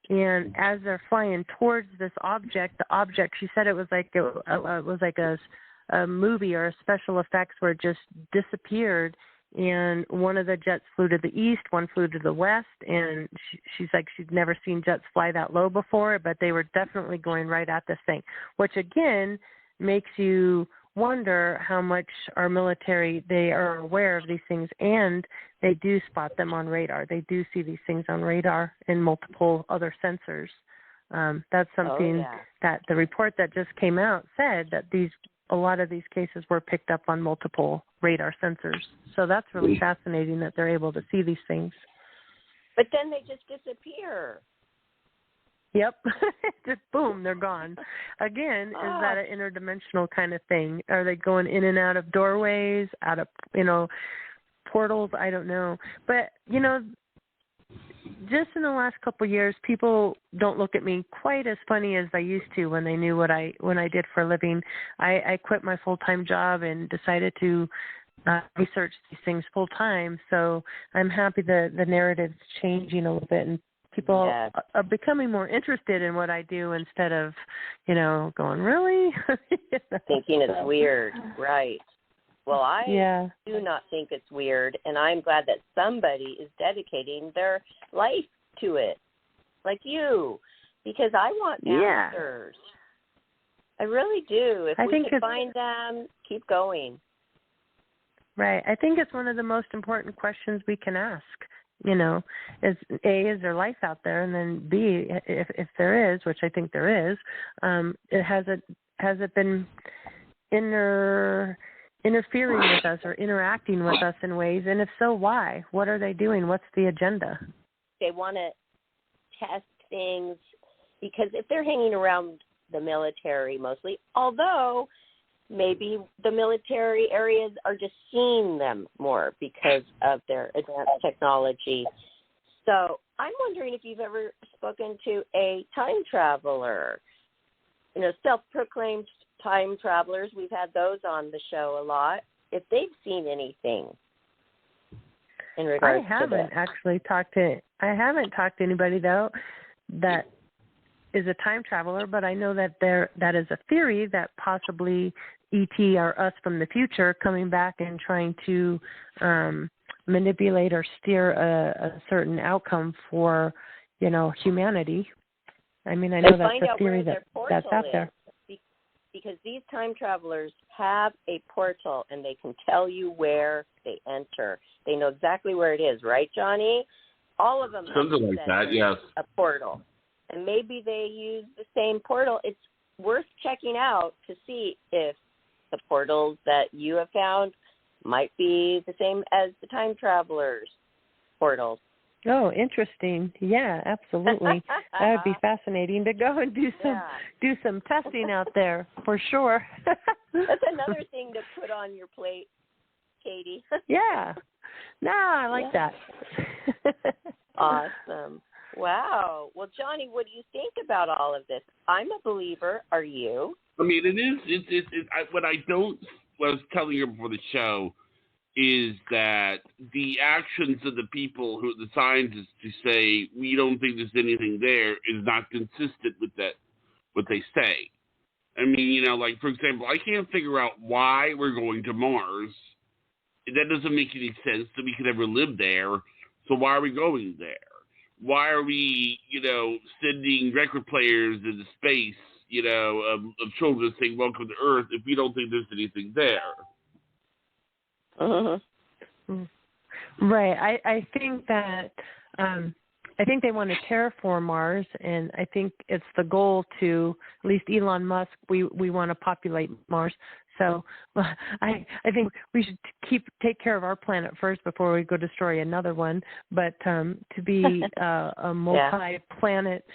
and as they're flying towards this object, the object, she said it was like a movie or a special effects where it just disappeared, and one of the jets flew to the east, one flew to the west, and she's like she'd never seen jets fly that low before, but they were definitely going right at this thing, which again makes you wonder how much our military, they are aware of these things, and they do spot them on radar. They do see these things on radar and multiple other sensors. That's something that the report that just came out said, that a lot of these cases were picked up on multiple radar sensors. So that's really fascinating that they're able to see these things. But then they just disappear. Yep. Just boom, they're gone. Again, is that an interdimensional kind of thing? Are they going in and out of doorways, out of, portals? I don't know. But, just in the last couple of years, people don't look at me quite as funny as they used to when they knew when I did for a living. I quit my full-time job and decided to research these things full-time. So I'm happy the narrative's changing a little bit, and People Yes. are becoming more interested in what I do instead of, going, really? Thinking it's weird, right. Well, I Yeah. do not think it's weird, and I'm glad that somebody is dedicating their life to it, like you, because I want answers. I really do. If we can find them, keep going. Right. I think it's one of the most important questions we can ask. Is A, is there life out there, and then B, if there is, which I think there is, has it been interfering with us or interacting with us in ways, and if so, why? What are they doing? What's the agenda? They want to test things because if they're hanging around the military mostly, although maybe the military areas are just seeing them more because of their advanced technology. So I'm wondering if you've ever spoken to a time traveler, self-proclaimed time travelers. We've had those on the show a lot. If they've seen anything in regards to this. I haven't talked to anybody, though, that is a time traveler, but I know that that is a theory that possibly ET are us from the future coming back and trying to manipulate or steer a certain outcome for, humanity. I mean, I know that's a theory that's out there. Because these time travelers have a portal and they can tell you where they enter. They know exactly where it is, right, Johnny? All of them something like that, yes. A portal. And maybe they use the same portal. It's worth checking out to see if the portals that you have found might be the same as the time travelers' portals. Oh, interesting. Yeah, absolutely. That would be fascinating to go and do some testing out there for sure. That's another thing to put on your plate, Katie. Yeah. No, I like that. Awesome. Wow. Well, Johnny, what do you think about all of this? I'm a believer. Are you? I mean, it is. What I was telling you before the show is that the actions of the people the scientists who say we don't think there's anything there is not consistent with what they say. I mean, like, for example, I can't figure out why we're going to Mars. That doesn't make any sense that we could ever live there. So why are we going there? Why are we, sending record players into space, of children saying welcome to Earth if we don't think there's anything there? Uh-huh. Right. I think that I think they want to terraform Mars, and I think it's the goal to, at least Elon Musk, we want to populate Mars. So I think we should take care of our planet first before we go destroy another one. But to be a multi-planet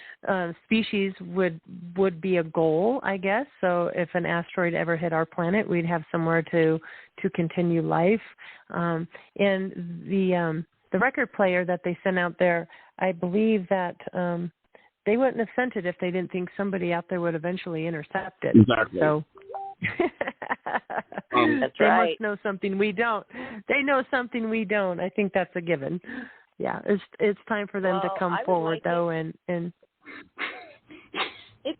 species would be a goal, I guess. So if an asteroid ever hit our planet, we'd have somewhere to continue life. And the record player that they sent out there, I believe that they wouldn't have sent it if they didn't think somebody out there would eventually intercept it. Exactly. So that's they right. must know something we don't. They know something we don't. I think that's a given. Yeah, it's time for them to come forward, though, and if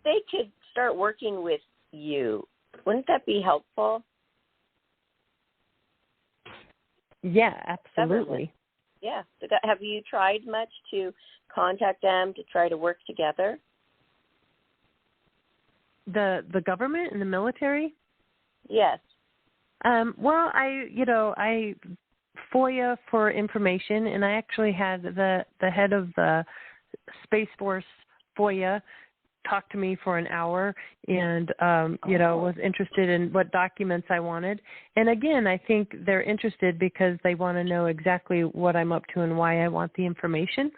they could start working with you, wouldn't that be helpful? Yeah, absolutely. Yeah. Have you tried much to contact them to try to work together? The government and the military? Yes. Well, I FOIA for information, and I actually had the head of the Space Force FOIA talk to me for an hour and, was interested in what documents I wanted. And again, I think they're interested because they want to know exactly what I'm up to and why I want the information.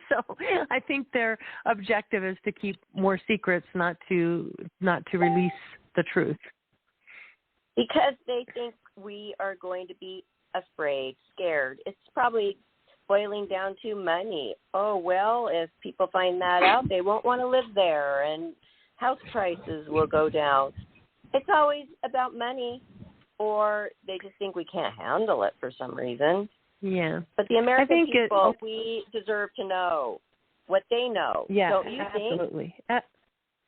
So I think their objective is to keep more secrets, not to release the truth. Because they think we are going to be afraid, scared. It's probably boiling down to money. Oh, well, if people find that out, they won't want to live there, and house prices will go down. It's always about money, or they just think we can't handle it for some reason. Yeah. But the American people, we deserve to know. what they know. Yeah, don't you absolutely. think?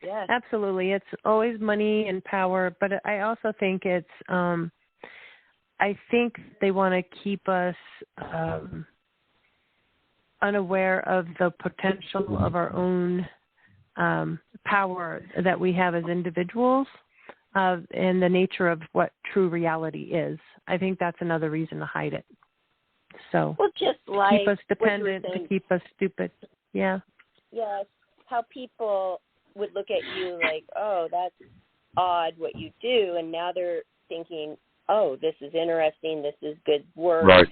Yes. Absolutely. It's always money and power, but I also think it's, I think they want to keep us unaware of the potential of our own power that we have as individuals and the nature of what true reality is. I think that's another reason to hide it. So well, just like keep us dependent, to keep us stupid. Yeah. Yes. How people would look at you like, oh, that's odd what you do, and now they're thinking, oh, this is interesting, this is good work. Right.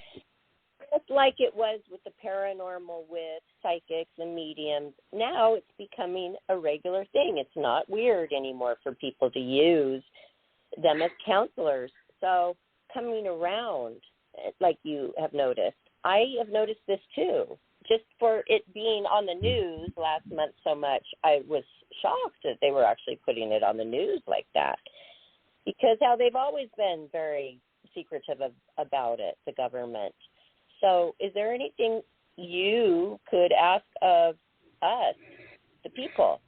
Just like it was with the paranormal with psychics and mediums. Now it's becoming a regular thing. It's not weird anymore for people to use them as counselors. So coming around, like you have noticed, I have noticed this too. Just for it being on the news last month so much, I was shocked that they were actually putting it on the news like that. Because how they've always been very secretive about it, the government. So is there anything you could ask of us, the people?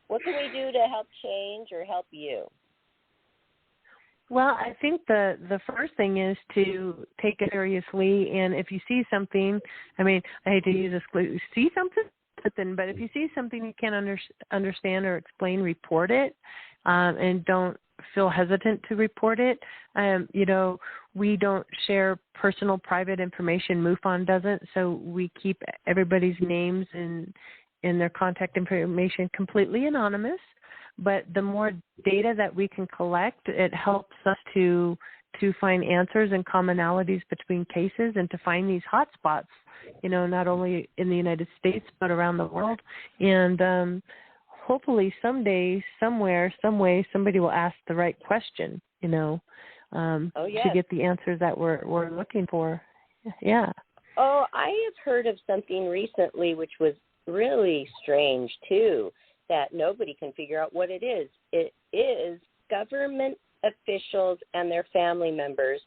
What can we do to help change or help you? Well, I think the first thing is to take it seriously, and if you see something, I mean, I hate to use this, see something, but if you see something you can't understand or explain, report it, and don't feel hesitant to report it. You know, we don't share personal, private information. MUFON doesn't, so we keep everybody's names and their contact information completely anonymous. But the more data that we can collect, it helps us to find answers and commonalities between cases and to find these hot spots, you know, not only in the United States but around the world. And hopefully someday, somewhere, some way, somebody will ask the right question, you know, to get the answers that we're looking for. Yeah. Oh, I have heard of something recently which was really strange, too, that nobody can figure out what it is. It is government officials and their family members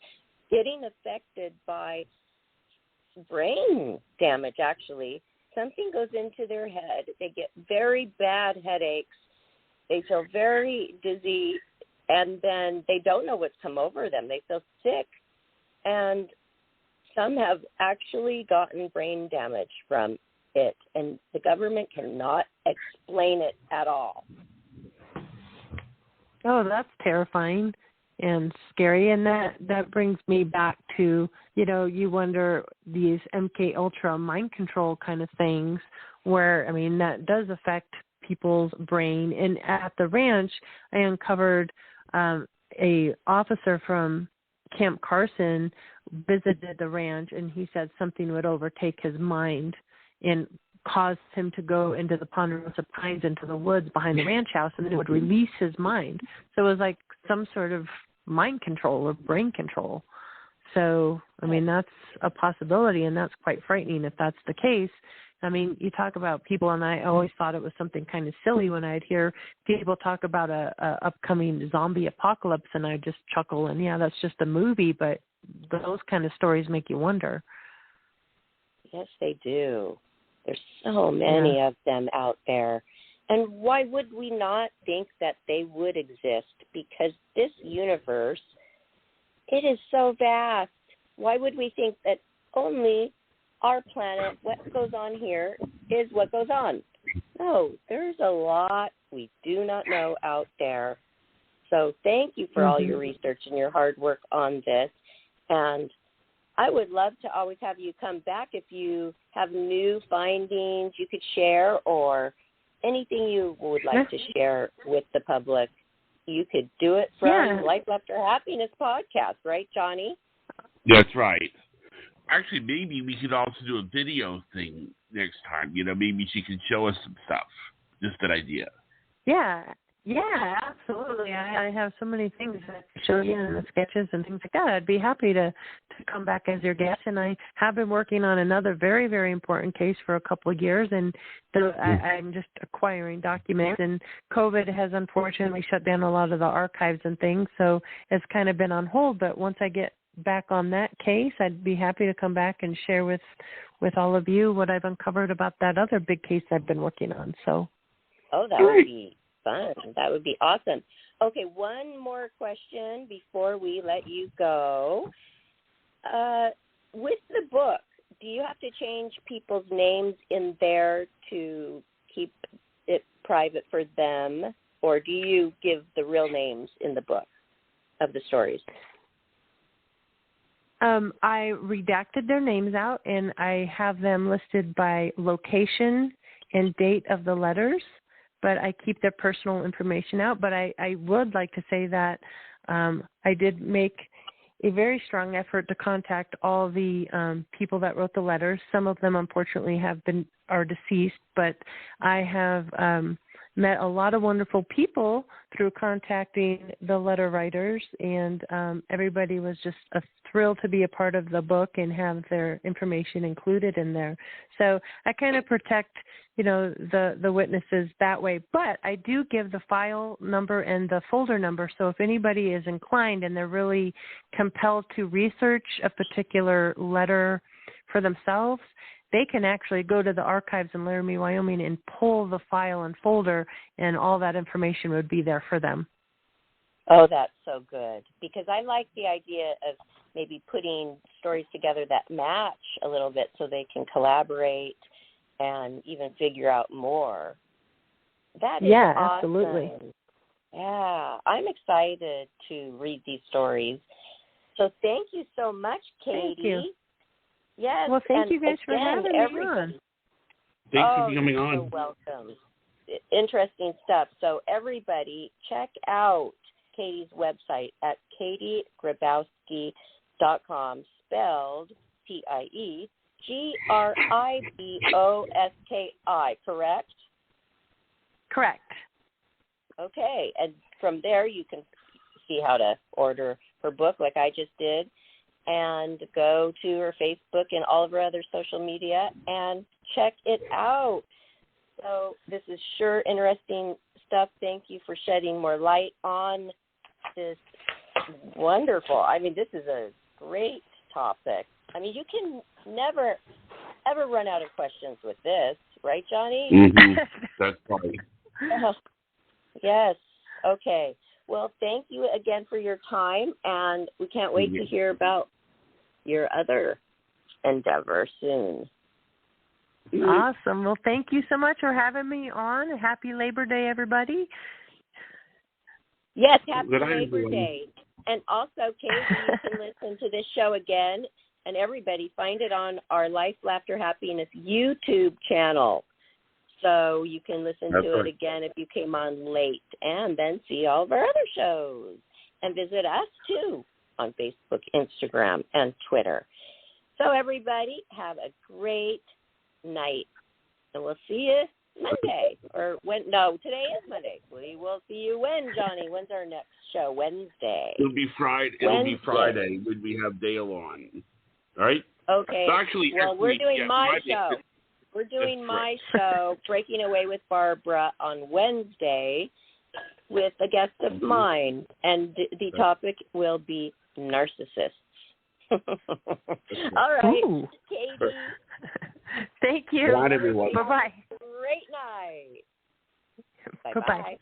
getting affected by brain damage, actually. Something goes into their head. They get very bad headaches. They feel very dizzy, and then they don't know what's come over them. They feel sick, and some have actually gotten brain damage from it, and the government cannot explain it at all. Oh, that's terrifying and scary, and that brings me back to, you know, you wonder these MK Ultra mind control kind of things where, I mean, that does affect people's brain. And at the ranch, I uncovered a officer from Camp Carson visited the ranch, and he said something would overtake his mind and caused him to go into the Ponderosa Pines, into the woods behind the ranch house, and then it would release his mind. So it was like some sort of mind control or brain control. So, I mean, that's a possibility, and that's quite frightening if that's the case. I mean, you talk about people, and I always thought it was something kind of silly when I'd hear people talk about a upcoming zombie apocalypse, and I just chuckle, and yeah, that's just a movie, but those kind of stories make you wonder. Yes, they do. There's so many of them out there. And why would we not think that they would exist? Because this universe, it is so vast. Why would we think that only our planet, what goes on here, is what goes on? No, there's a lot we do not know out there. So thank you for all your research and your hard work on this. And I would love to always have you come back if you have new findings you could share or anything you would like to share with the public. You could do it from Life After Happiness podcast, right, Johnny? That's right. Actually, maybe we could also do a video thing next time. You know, maybe she could show us some stuff. Just an idea. Yeah, absolutely. I have so many things that I show you and the sketches and things like that. I'd be happy to come back as your guest. And I have been working on another very, very important case for a couple of years, and I'm just acquiring documents. And COVID has unfortunately shut down a lot of the archives and things, so it's kind of been on hold. But once I get back on that case, I'd be happy to come back and share with all of you what I've uncovered about that other big case I've been working on. So. Oh, that would be fun. That would be awesome. Okay, one more question before we let you go. With the book, do you have to change people's names in there to keep it private for them, or do you give the real names in the book of the stories? I redacted their names out, and I have them listed by location and date of the letters, but I keep their personal information out. But I would like to say that I did make a very strong effort to contact all the people that wrote the letters. Some of them, unfortunately, are deceased, but I have met a lot of wonderful people through contacting the letter writers, and everybody was just a thrill to be a part of the book and have their information included in there. So I kind of protect, the witnesses that way. But I do give the file number and the folder number, so if anybody is inclined and they're really compelled to research a particular letter for themselves, they can actually go to the archives in Laramie, Wyoming, and pull the file and folder, and all that information would be there for them. Oh, that's so good. Because I like the idea of maybe putting stories together that match a little bit so they can collaborate and even figure out more. That is awesome. Absolutely. Yeah, I'm excited to read these stories. So thank you so much, Katie. Thank you. Yes. Well, thank you guys for having me on. Thanks for coming on. You're welcome. Interesting stuff. So everybody, check out Katie's website at katiegribowski.com, spelled T-I-E-G-R-I-B-O-S-K-I, correct? Correct. Okay. And from there you can see how to order her book like I just did, and go to her Facebook and all of her other social media and check it out. So this is sure interesting stuff. Thank you for shedding more light on this wonderful, this is a great topic. You can never, ever run out of questions with this, right, Johnny? Mm-hmm. That's funny. Yes. Okay. Well, thank you again for your time, and we can't wait to hear about your other endeavor soon. Awesome. Well, thank you so much for having me on. Happy Labor Day, everybody. Yes, happy Labor Day. And also, Katie, you can listen to this show again, and everybody find it on our Life, Laughter, Happiness YouTube channel. So you can listen to it again if you came on late, and then see all of our other shows. And visit us, too, on Facebook, Instagram, and Twitter. So everybody, have a great night. And we'll see you Monday. Today is Monday. We will see you when, Johnny? When's our next show? Wednesday. It'll be Friday. It'll be Friday when we have Dale on. All right? Okay. So actually, we're doing my show. We're doing my show, Breaking Away with Barbara, on Wednesday with a guest of mine, and the topic will be narcissists. All right, Ooh. Katie. Thank you. Good night, everyone. Bye-bye. Great night. Bye-bye. Bye-bye.